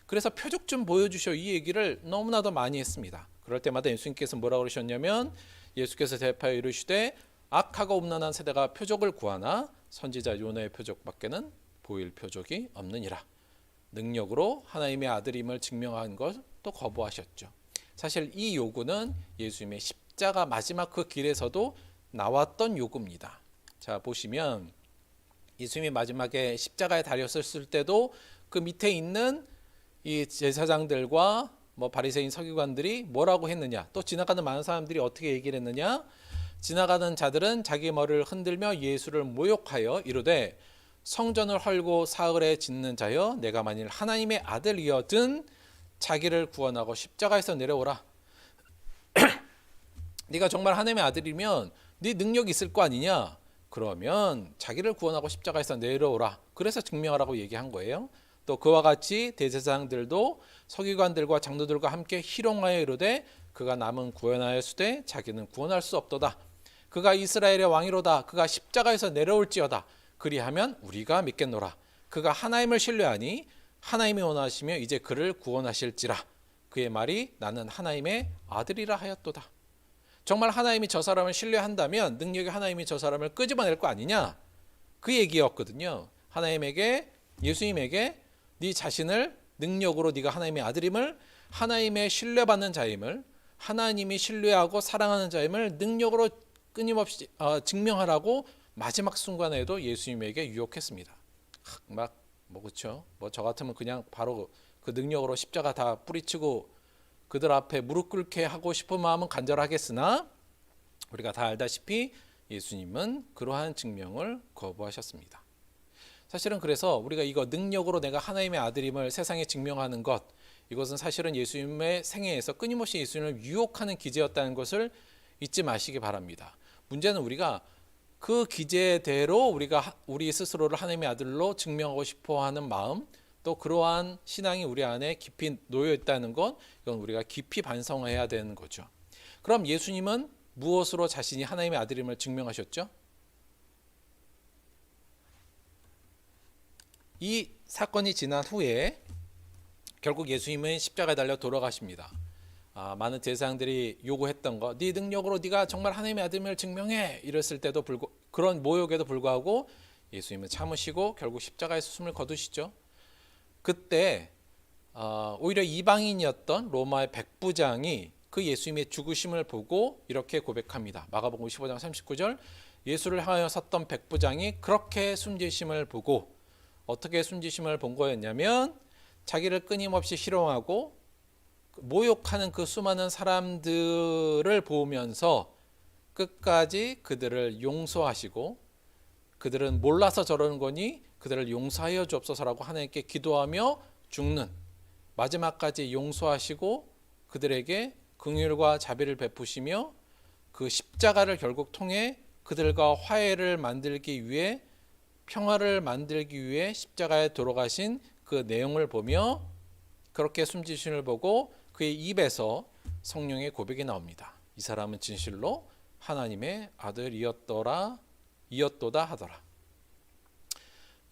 그래서 표적 좀 보여주셔 이 얘기를 너무나도 많이 했습니다. 그럴 때마다 예수님께서 뭐라고 그러셨냐면 예수께서 대파여 이르시되 악하고 음란한 세대가 표적을 구하나 선지자 요나의 표적밖에는 보일 표적이 없느니라. 능력으로 하나님의 아들임을 증명한 것도 거부하셨죠. 사실 이 요구는 예수님의 십자가 마지막 그 길에서도 나왔던 요구입니다. 자 보시면 예수님이 마지막에 십자가에 달렸을 때도 그 밑에 있는 이 제사장들과 바리새인 서기관들이 뭐라고 했느냐, 또 지나가는 많은 사람들이 어떻게 얘기를 했느냐, 지나가는 자들은 자기 머리를 흔들며 예수를 모욕하여 이르되 성전을 헐고 사흘에 짓는 자여 내가 만일 하나님의 아들이어든 자기를 구원하고 십자가에서 내려오라. 네가 정말 하나님의 아들이면 네 능력이 있을 거 아니냐, 그러면 자기를 구원하고 십자가에서 내려오라. 그래서 증명하라고 얘기한 거예요. 또 그와 같이 대제사장들도 서기관들과 장로들과 함께 희롱하여 이르되 그가 남은 구원하였으되 자기는 구원할 수 없도다. 그가 이스라엘의 왕이로다. 그가 십자가에서 내려올지어다. 그리하면 우리가 믿겠노라. 그가 하나님을 신뢰하니 하나님이 원하시며 이제 그를 구원하실지라. 그의 말이 나는 하나님의 아들이라 하였도다. 정말 하나님이 저 사람을 신뢰한다면 능력이 하나님이 저 사람을 끄집어낼 거 아니냐, 그 얘기였거든요. 하나님에게, 예수님에게 네 자신을 능력으로 네가 하나님의 아들임을, 하나님의 신뢰받는 자임을, 하나님이 신뢰하고 사랑하는 자임을 능력으로 끊임없이 증명하라고 마지막 순간에도 예수님에게 유혹했습니다. 그렇죠. 저 같으면 그냥 바로 그 능력으로 십자가 다 뿌리치고 그들 앞에 무릎 꿇게 하고 싶은 마음은 간절하겠으나 우리가 다 알다시피 예수님은 그러한 증명을 거부하셨습니다. 사실은 그래서 우리가 이거 능력으로 내가 하나님의 아들임을 세상에 증명하는 것, 이것은 사실은 예수님의 생애에서 끊임없이 예수님을 유혹하는 기제였다는 것을 잊지 마시기 바랍니다. 문제는 우리가 그 기제대로 우리가 우리 스스로를 하나님의 아들로 증명하고 싶어하는 마음, 또 그러한 신앙이 우리 안에 깊이 놓여 있다는 것, 이건 우리가 깊이 반성해야 되는 거죠. 그럼 예수님은 무엇으로 자신이 하나님의 아들임을 증명하셨죠? 이 사건이 지난 후에 결국 예수님은 십자가에 달려 돌아가십니다. 많은 제사장들이 요구했던 거, 네 능력으로 네가 정말 하나님의 아들임을 증명해, 이랬을 때도 그런 모욕에도 불구하고 예수님은 참으시고 결국 십자가에서 숨을 거두시죠. 그때 오히려 이방인이었던 로마의 백부장이 그 예수님의 죽으심을 보고 이렇게 고백합니다. 마가복음 15장 39절, 예수를 향하여 섰던 백부장이 그렇게 숨지심을 보고, 어떻게 숨지심을 본 거였냐면 자기를 끊임없이 희롱하고 모욕하는 그 수많은 사람들을 보면서 끝까지 그들을 용서하시고, 그들은 몰라서 저러는 거니 그들을 용서하여 주옵소서라고 하나님께 기도하며 죽는, 마지막까지 용서하시고 그들에게 긍휼과 자비를 베푸시며 그 십자가를 결국 통해 그들과 화해를 만들기 위해, 평화를 만들기 위해 십자가에 돌아가신 그 내용을 보며 그렇게 숨지심을 보고 그의 입에서 성령의 고백이 나옵니다. 이 사람은 진실로 하나님의 아들이었도다 하더라.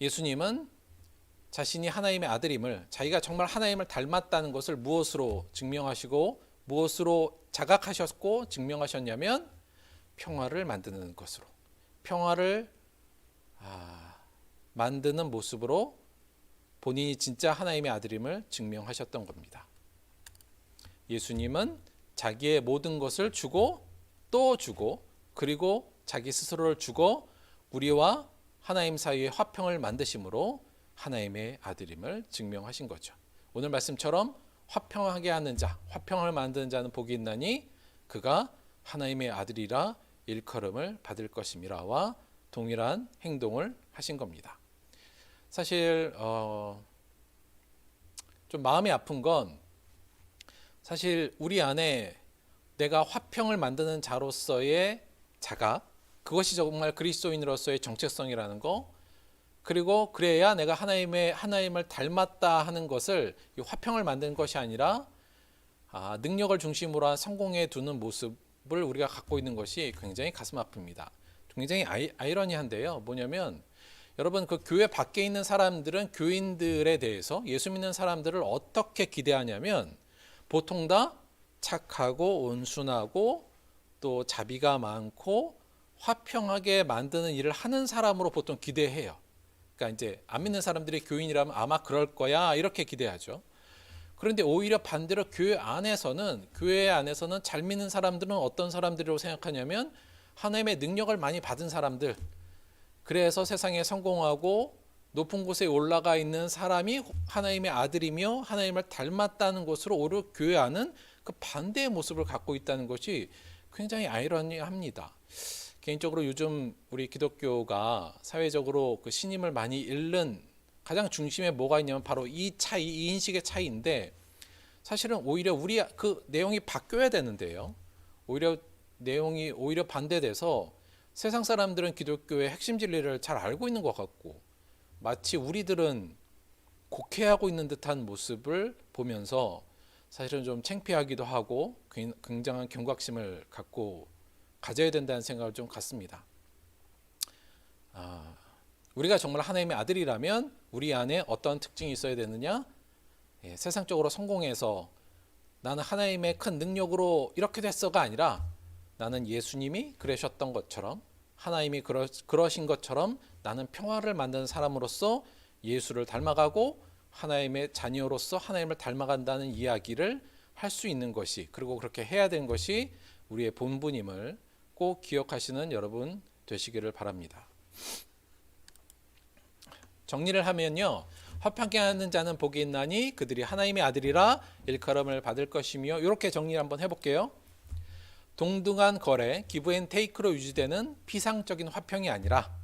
예수님은 자신이 하나님의 아들임을, 자기가 정말 하나님을 닮았다는 것을 무엇으로 증명하시고 무엇으로 자각하셨고 증명하셨냐면 평화를 만드는 것으로, 평화를 만드는 모습으로 본인이 진짜 하나님의 아들임을 증명하셨던 겁니다. 예수님은 자기의 모든 것을 주고 또 주고 그리고 자기 스스로를 주고 우리와 하나님 사이의 화평을 만드심으로 하나님의 아들임을 증명하신 거죠. 오늘 말씀처럼 화평하게 하는 자, 화평을 만드는 자는 복이 있나니 그가 하나님의 아들이라 일컬음을 받을 것임이라와 동일한 행동을 하신 겁니다. 사실 좀 마음이 아픈 건, 사실 우리 안에 내가 화평을 만드는 자로서의 자각, 그것이 정말 그리스도인으로서의 정체성이라는 거, 그리고 그래야 내가 하나님을 닮았다 하는 것을, 이 화평을 만드는 것이 아니라 능력을 중심으로 한 성공에 두는 모습을 우리가 갖고 있는 것이 굉장히 가슴 아픕니다. 굉장히 아이러니한데요. 뭐냐면 여러분, 그 교회 밖에 있는 사람들은 교인들에 대해서, 예수 믿는 사람들을 어떻게 기대하냐면 보통 다 착하고 온순하고 또 자비가 많고 화평하게 만드는 일을 하는 사람으로 보통 기대해요. 그러니까 이제 안 믿는 사람들이 교인이라면 아마 그럴 거야 이렇게 기대하죠. 그런데 오히려 반대로 교회 안에서는 잘 믿는 사람들은 어떤 사람들이라고 생각하냐면 하나님의 능력을 많이 받은 사람들, 그래서 세상에 성공하고 높은 곳에 올라가 있는 사람이 하나님의 아들이며 하나님을 닮았다는 것으로 오히려 교회 안은 그 반대의 모습을 갖고 있다는 것이 굉장히 아이러니합니다. 개인적으로 요즘 우리 기독교가 사회적으로 그 신임을 많이 잃는 가장 중심에 뭐가 있냐면 바로 이 인식의 차이인데, 사실은 오히려 그 내용이 바뀌어야 되는데요. 내용이 오히려 반대돼서 세상 사람들은 기독교의 핵심 진리를 잘 알고 있는 것 같고 마치 우리들은 곡해하고 있는 듯한 모습을 보면서 사실은 좀 창피하기도 하고 굉장한 경각심을 가져야 된다는 생각을 좀 갖습니다. 우리가 정말 하나님의 아들이라면 우리 안에 어떤 특징이 있어야 되느냐? 세상적으로 성공해서 나는 하나님의 큰 능력으로 이렇게 됐어가 아니라 나는 예수님이 그러셨던 것처럼, 하나님이 그러신 것처럼 나는 평화를 만드는 사람으로서 예수를 닮아가고 하나님의 자녀로서 하나님을 닮아간다는 이야기를 할 수 있는 것이, 그리고 그렇게 해야 되는 것이 우리의 본분임을 꼭 기억하시는 여러분 되시기를 바랍니다. 정리를 하면요, 화평케 하는 자는 복이 있나니 그들이 하나님의 아들이라 일컬음을 받을 것이며, 이렇게 정리를 한번 해볼게요. 동등한 거래, 기브 앤 테이크로 유지되는 피상적인 화평이 아니라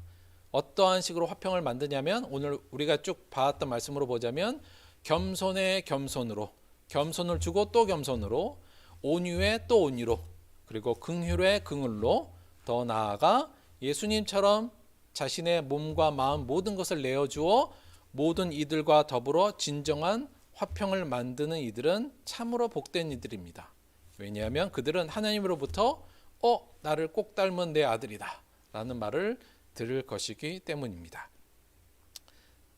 어떠한 식으로 화평을 만드냐면, 오늘 우리가 쭉 봐왔던 말씀으로 보자면 겸손에 겸손으로, 겸손을 주고 또 겸손으로, 온유에 또 온유로, 그리고 긍휼에 긍휼로, 더 나아가 예수님처럼 자신의 몸과 마음 모든 것을 내어주어 모든 이들과 더불어 진정한 화평을 만드는 이들은 참으로 복된 이들입니다. 왜냐하면 그들은 하나님으로부터 나를 꼭 닮은 내 아들이다 라는 말을 들을 것이기 때문입니다.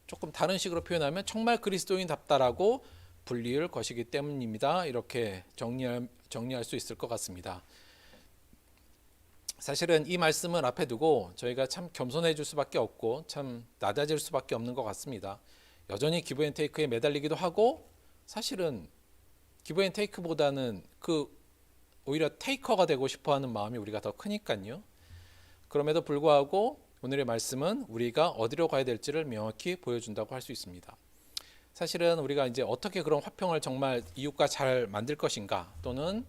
조금 다른 식으로 표현하면 정말 그리스도인답다라고 불릴 것이기 때문입니다. 이렇게 정리할 수 있을 것 같습니다. 사실은 이 말씀을 앞에 두고 저희가 참 겸손해질 수밖에 없고 참 낮아질 수밖에 없는 것 같습니다. 여전히 기브 앤 테이크에 매달리기도 하고, 사실은 기브 앤 테이크보다는 오히려 테이커가 되고 싶어하는 마음이 우리가 더 크니까요. 그럼에도 불구하고 오늘의 말씀은 우리가 어디로 가야 될지를 명확히 보여준다고 할 수 있습니다. 사실은 우리가 이제 어떻게 그런 화평을 정말 이웃과 잘 만들 것인가, 또는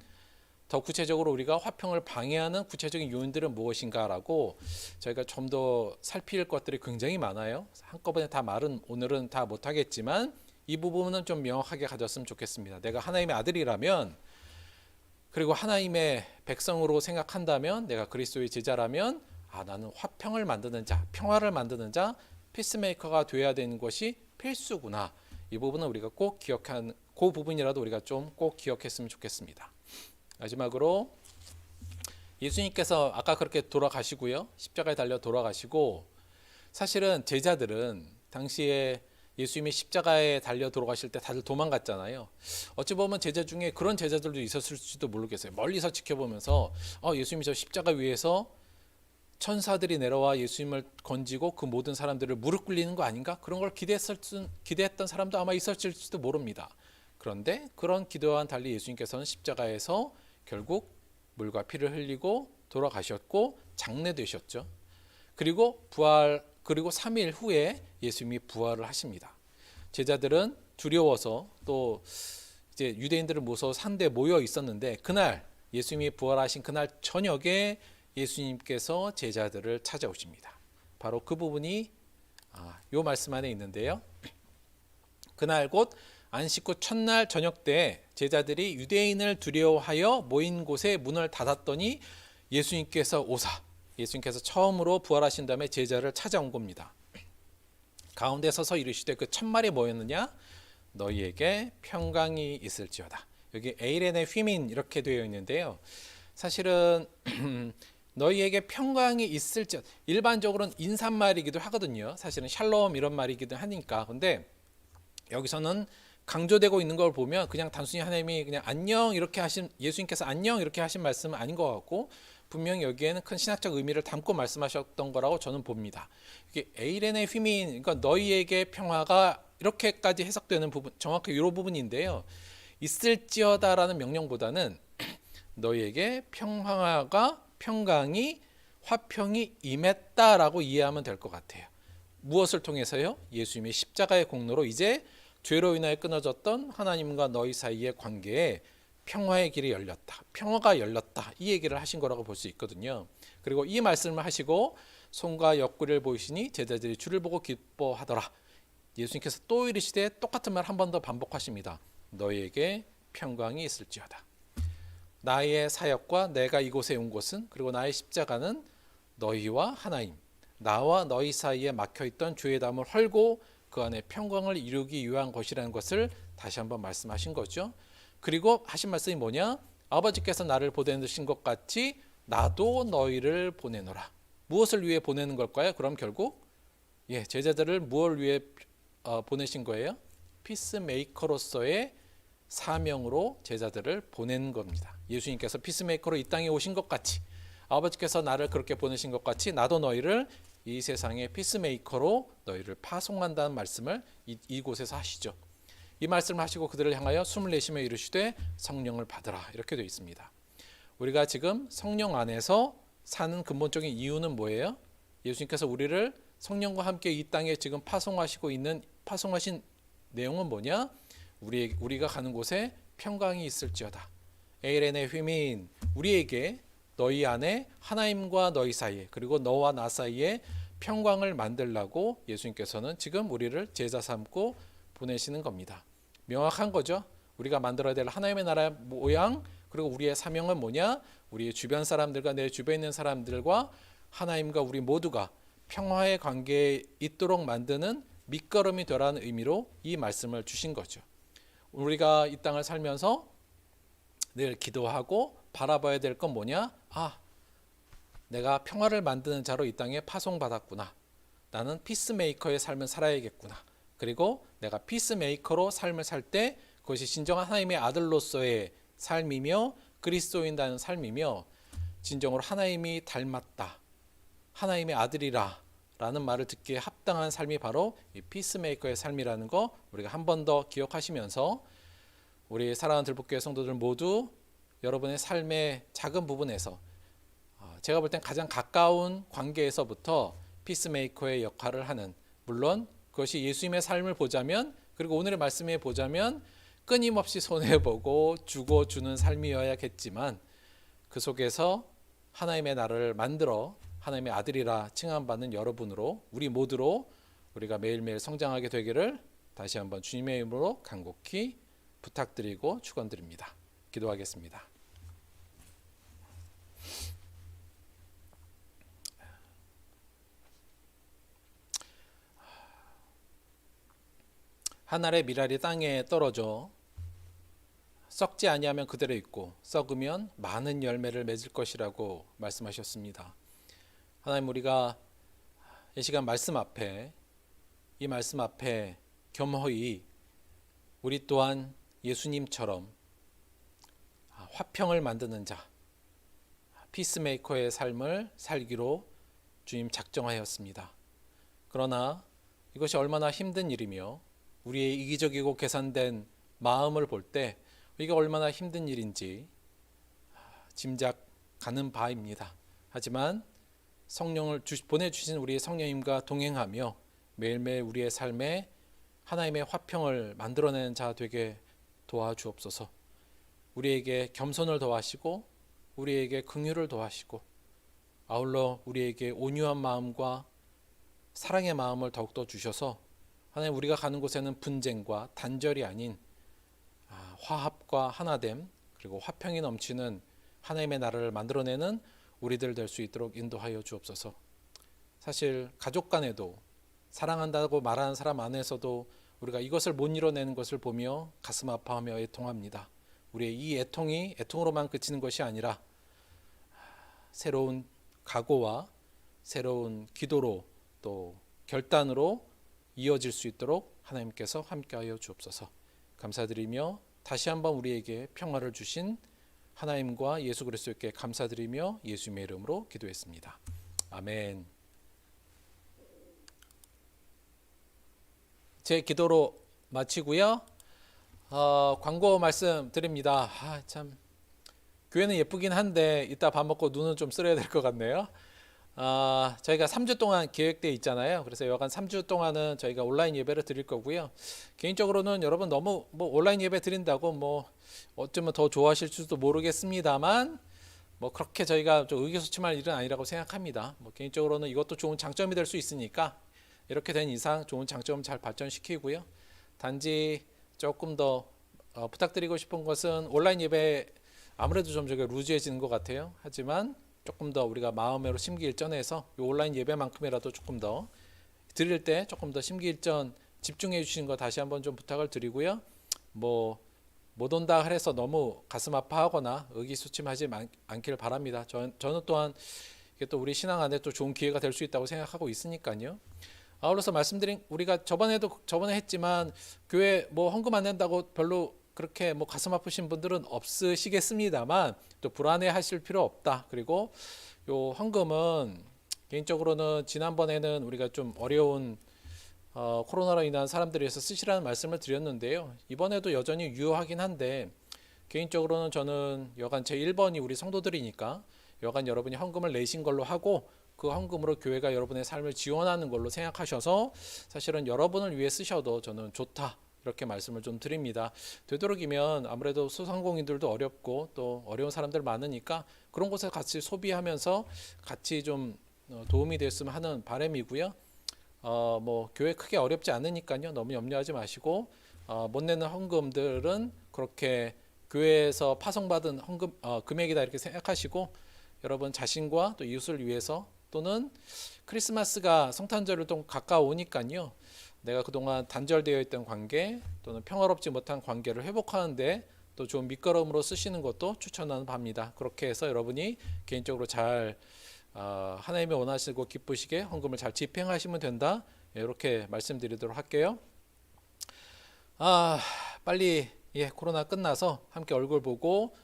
더 구체적으로 우리가 화평을 방해하는 구체적인 요인들은 무엇인가라고 저희가 좀 더 살필 것들이 굉장히 많아요. 한꺼번에 다 말은 오늘은 다 못하겠지만 이 부분은 좀 명확하게 가졌으면 좋겠습니다. 내가 하나님의 아들이라면, 그리고 하나님의 백성으로 생각한다면, 내가 그리스도의 제자라면 나는 화평을 만드는 자, 평화를 만드는 자, 피스메이커가 되어야 되는 것이 필수구나. 이 부분은 우리가 꼭 그 부분이라도 우리가 좀 꼭 기억했으면 좋겠습니다. 마지막으로 예수님께서 아까 그렇게 돌아가시고요. 십자가에 달려 돌아가시고, 사실은 제자들은 당시에 예수님이 십자가에 달려 돌아가실 때 다들 도망갔잖아요. 어찌 보면 제자 중에 그런 제자들도 있었을지도 모르겠어요. 멀리서 지켜보면서 예수님이 저 십자가 위에서 천사들이 내려와 예수님을 건지고 그 모든 사람들을 무릎 꿇리는 거 아닌가? 그런 걸 기대했던 사람도 아마 있었을지도 모릅니다. 그런데 그런 기도와는 달리 예수님께서는 십자가에서 결국 물과 피를 흘리고 돌아가셨고 장례되셨죠. 그리고 3일 후에 예수님이 부활을 하십니다. 제자들은 두려워서 또 이제 유대인들을 무서워 산데 모여 있었는데, 그날 예수님이 부활하신 그날 저녁에 예수님께서 제자들을 찾아오십니다. 바로 그 부분이 요 말씀 안에 있는데요. 그날 곧 안식 후 첫날 저녁 때 제자들이 유대인을 두려워하여 모인 곳에 문을 닫았더니 예수님께서 처음으로 부활하신 다음에 제자를 찾아온 겁니다. 가운데 서서 이르시되 그 천말이 뭐였느냐? 너희에게 평강이 있을지어다. 여기 에이레네 휘민 이렇게 되어 있는데요. 사실은 너희에게 평강이 있을지어다. 일반적으로는 인사말이기도 하거든요. 사실은 샬롬 이런 말이기도 하니까. 근데 여기서는 강조되고 있는 걸 보면 그냥 단순히 하나님이 그냥 안녕 이렇게 하신, 예수님께서 안녕 이렇게 하신 말씀은 아닌 것 같고, 분명히 여기에는 큰 신학적 의미를 담고 말씀하셨던 거라고 저는 봅니다. 이게 에이렌의 휘민, 그러니까 너희에게 평화가 이렇게까지 해석되는 부분, 정확히 이런 부분인데요. 있을지어다라는 명령보다는 너희에게 평강이 화평이 임했다라고 이해하면 될 것 같아요. 무엇을 통해서요? 예수님의 십자가의 공로로 이제 죄로 인하여 끊어졌던 하나님과 너희 사이의 관계에 평화의 길이 열렸다. 평화가 열렸다. 이 얘기를 하신 거라고 볼 수 있거든요. 그리고 이 말씀을 하시고 손과 옆구리를 보이시니 제자들이 주를 보고 기뻐하더라. 예수님께서 또 이르시되 똑같은 말 한 번 더 반복하십니다. 너희에게 평강이 있을지어다. 나의 사역과 내가 이곳에 온 것은, 그리고 나의 십자가는 너희와 하나님, 나와 너희 사이에 막혀있던 죄의 담을 헐고 그 안에 평강을 이루기 위한 것이라는 것을 다시 한번 말씀하신 거죠. 그리고 하신 말씀이 뭐냐? 아버지께서 나를 보내신 것 같이 나도 너희를 보내노라. 무엇을 위해 보내는 걸까요? 그럼 결국 제자들을 무엇을 위해 보내신 거예요? 피스메이커로서의 사명으로 제자들을 보낸 겁니다. 예수님께서 피스메이커로 이 땅에 오신 것 같이, 아버지께서 나를 그렇게 보내신 것 같이 나도 너희를 이 세상의 피스메이커로 너희를 파송한다는 말씀을 이곳에서 하시죠. 이 말씀을 하시고 그들을 향하여 숨을 내쉬며 이르시되 성령을 받으라, 이렇게 되어 있습니다. 우리가 지금 성령 안에서 사는 근본적인 이유는 뭐예요? 예수님께서 우리를 성령과 함께 이 땅에 지금 파송하신 내용은 뭐냐? 우리가 가는 곳에 평강이 있을지어다. 에이렌의 휘민, 우리에게 너희 안에 하나님과 너희 사이에, 그리고 너와 나 사이에 평강을 만들라고 예수님께서는 지금 우리를 제자 삼고 보내시는 겁니다. 명확한 거죠. 우리가 만들어야 될 하나님의 나라의 모양, 그리고 우리의 사명은 뭐냐? 우리의 주변 사람들과 내 주변에 있는 사람들과 하나님과 우리 모두가 평화의 관계에 있도록 만드는 밑거름이 되라는 의미로 이 말씀을 주신 거죠. 우리가 이 땅을 살면서 늘 기도하고 바라봐야 될 건 뭐냐? 내가 평화를 만드는 자로 이 땅에 파송받았구나. 나는 피스메이커의 삶을 살아야겠구나. 그리고 내가 피스메이커로 삶을 살 때 그것이 진정한 하나님의 아들로서의 삶이며 그리스도인다는 삶이며 진정으로 하나님이 닮았다, 하나님의 아들이라 라는 말을 듣기에 합당한 삶이 바로 이 피스메이커의 삶이라는 거 우리가 한 번 더 기억하시면서 우리 사랑하는 들복교회 성도들 모두 여러분의 삶의 작은 부분에서 제가 볼 땐 가장 가까운 관계에서부터 피스메이커의 역할을 하는, 물론 그것이 예수님의 삶을 보자면, 그리고 오늘의 말씀에 보자면 끊임없이 손해보고 주고 주는 삶이어야겠지만 그 속에서 하나님의 나라를 만들어 하나님의 아들이라 칭함받는 여러분으로, 우리 모두로 우리가 매일매일 성장하게 되기를 다시 한번 주님의 이름으로 간곡히 부탁드리고 축원드립니다. 기도하겠습니다. 하늘의 미랄이 땅에 떨어져 썩지 아니하면 그대로 있고 썩으면 많은 열매를 맺을 것이라고 말씀하셨습니다. 하나님, 우리가 이 시간 이 말씀 앞에 겸허히 우리 또한 예수님처럼 화평을 만드는 자, 피스메이커의 삶을 살기로 주님 작정하였습니다. 그러나 이것이 얼마나 힘든 일이며 우리의 이기적이고 계산된 마음을 볼 때 이게 얼마나 힘든 일인지 짐작 가는 바입니다. 하지만 성령을 보내주신 우리의 성령님과 동행하며 매일매일 우리의 삶에 하나님의 화평을 만들어내는 자 되게 도와주옵소서. 우리에게 겸손을 더하시고 우리에게 긍휼을 더하시고 아울러 우리에게 온유한 마음과 사랑의 마음을 더욱더 주셔서 하나님, 우리가 가는 곳에는 분쟁과 단절이 아닌 화합과 하나됨, 그리고 화평이 넘치는 하나님의 나라를 만들어내는 우리들 될 수 있도록 인도하여 주옵소서. 사실 가족 간에도 사랑한다고 말하는 사람 안에서도 우리가 이것을 못 이뤄내는 것을 보며 가슴 아파하며 애통합니다. 우리의 이 애통이 애통으로만 그치는 것이 아니라 새로운 각오와 새로운 기도로 또 결단으로 이어질 수 있도록 하나님께서 함께하여 주옵소서. 감사드리며 다시 한번 우리에게 평화를 주신 하나님과 예수 그리스도께 감사드리며 예수님의 이름으로 기도했습니다. 아멘. 제 기도로 마치고요. 광고 말씀드립니다. 참 교회는 예쁘긴 한데 이따 밥 먹고 눈은 좀 쓸어야 될 것 같네요. 저희가 3주 동안 계획되어 있잖아요. 그래서 여간 3주 동안은 저희가 온라인 예배를 드릴 거고요. 개인적으로는 여러분 너무 온라인 예배 드린다고 어쩌면 더 좋아하실 줄도 모르겠습니다만 그렇게 저희가 좀 의기소침할 일은 아니라고 생각합니다. 개인적으로는 이것도 좋은 장점이 될 수 있으니까 이렇게 된 이상 좋은 장점 잘 발전시키고요. 단지 조금 더 부탁드리고 싶은 것은 온라인 예배 아무래도 좀 저게 루즈해지는 것 같아요. 하지만 조금 더 우리가 마음으로 심기일전해서 이 온라인 예배만큼이라도 조금 더 드릴 때 조금 더 심기일전 집중해 주시는 거 다시 한번 좀 부탁을 드리고요. 못 온다 해서 너무 가슴 아파하거나 의기소침하지 않길 바랍니다. 저는 또한 이게 또 우리 신앙 안에 또 좋은 기회가 될 수 있다고 생각하고 있으니까요. 아울러서 말씀드린 우리가 저번에 했지만 교회 헌금 안 낸다고 별로 그렇게 가슴 아프신 분들은 없으시겠습니다만 또 불안해하실 필요 없다. 그리고 요 헌금은 개인적으로는 지난번에는 우리가 좀 어려운 코로나로 인한 사람들을 위해서 쓰시라는 말씀을 드렸는데요. 이번에도 여전히 유효하긴 한데 개인적으로는 저는 여간 제 1번이 우리 성도들이니까 여간 여러분이 헌금을 내신 걸로 하고 그 헌금으로 교회가 여러분의 삶을 지원하는 걸로 생각하셔서 사실은 여러분을 위해 쓰셔도 저는 좋다. 이렇게 말씀을 좀 드립니다. 되도록이면 아무래도 소상공인들도 어렵고 또 어려운 사람들 많으니까 그런 곳에 같이 소비하면서 같이 좀 도움이 됐으면 하는 바람이고요. 교회 크게 어렵지 않으니까요. 너무 염려하지 마시고 못 내는 헌금들은 그렇게 교회에서 파송받은 헌금 금액이다 이렇게 생각하시고 여러분 자신과 또 이웃을 위해서 또는 크리스마스가 성탄절을 좀 가까우니까요. 내가 그동안 단절되어 있던 관계 또는 평화롭지 못한 관계를 회복하는데 또 좋은 밑거름으로 쓰시는 것도 추천하는 바입니다. 그렇게 해서 여러분이 개인적으로 잘 하나님이 원하시고 기쁘시게 헌금을 잘 집행하시면 된다. 이렇게 말씀드리도록 할게요. 빨리 코로나 끝나서 함께 얼굴 보고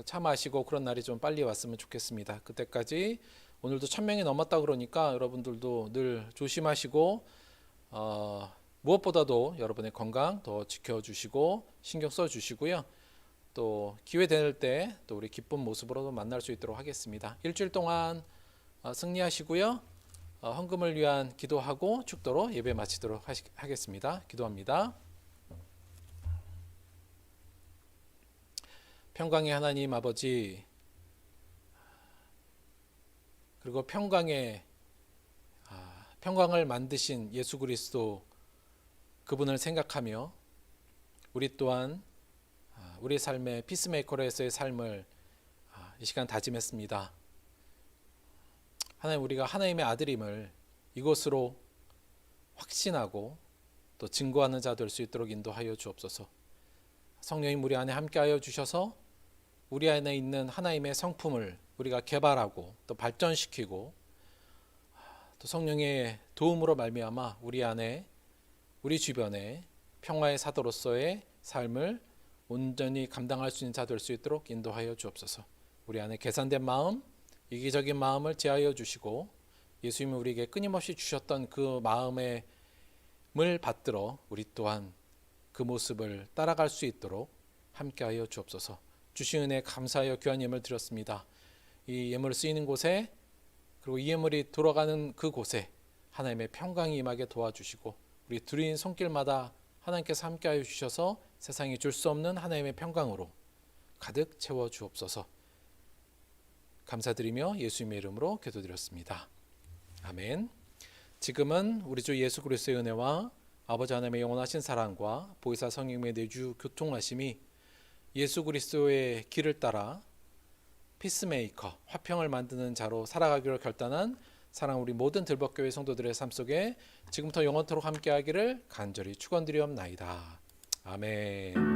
차 마시고 그런 날이 좀 빨리 왔으면 좋겠습니다. 그때까지 오늘도 1000명이 넘었다 그러니까 여러분들도 늘 조심하시고 무엇보다도 여러분의 건강 더 지켜주시고 신경 써주시고요. 또 기회 될 때 또 우리 기쁜 모습으로 만날 수 있도록 하겠습니다. 일주일 동안 승리하시고요. 헌금을 위한 기도하고 축도로 예배 마치도록 하겠습니다. 기도합니다. 평강의 하나님 아버지, 그리고 평강을 만드신 예수 그리스도 그분을 생각하며 우리 또한 우리 삶의 피스메이커로서의 삶을 이 시간 다짐했습니다. 하나님, 우리가 하나님의 아들임을 이것으로 확신하고 또 증거하는 자 될 수 있도록 인도하여 주옵소서. 성령님 우리 안에 함께하여 주셔서 우리 안에 있는 하나님의 성품을 우리가 개발하고 또 발전시키고 또 성령의 도움으로 말미암아 우리 안에 우리 주변에 평화의 사도로서의 삶을 온전히 감당할 수 있는 자 될 수 있도록 인도하여 주옵소서. 우리 안에 계산된 마음, 이기적인 마음을 제하여 주시고 예수님이 우리에게 끊임없이 주셨던 그 마음을 받들어 우리 또한 그 모습을 따라갈 수 있도록 함께하여 주옵소서. 주신 은혜 감사하여 귀한 예물 드렸습니다. 이 예물을 쓰이는 곳에 그리고 이 예물이 돌아가는 그곳에 하나님의 평강이 임하게 도와주시고 우리 드린 손길마다 하나님께서 함께하여 주셔서 세상이 줄 수 없는 하나님의 평강으로 가득 채워 주옵소서. 감사드리며 예수님의 이름으로 기도드렸습니다. 아멘. 지금은 우리 주 예수 그리스도의 은혜와 아버지 하나님의 영원하신 사랑과 보혜사 성령의 내주 교통하심이 예수 그리스도의 길을 따라 피스메이커, 화평을 만드는 자로 살아가기로 결단한 사랑 우리 모든 들벅교회 성도들의 삶 속에 지금부터 영원토록 함께하기를 간절히 축원드리옵나이다. 아멘.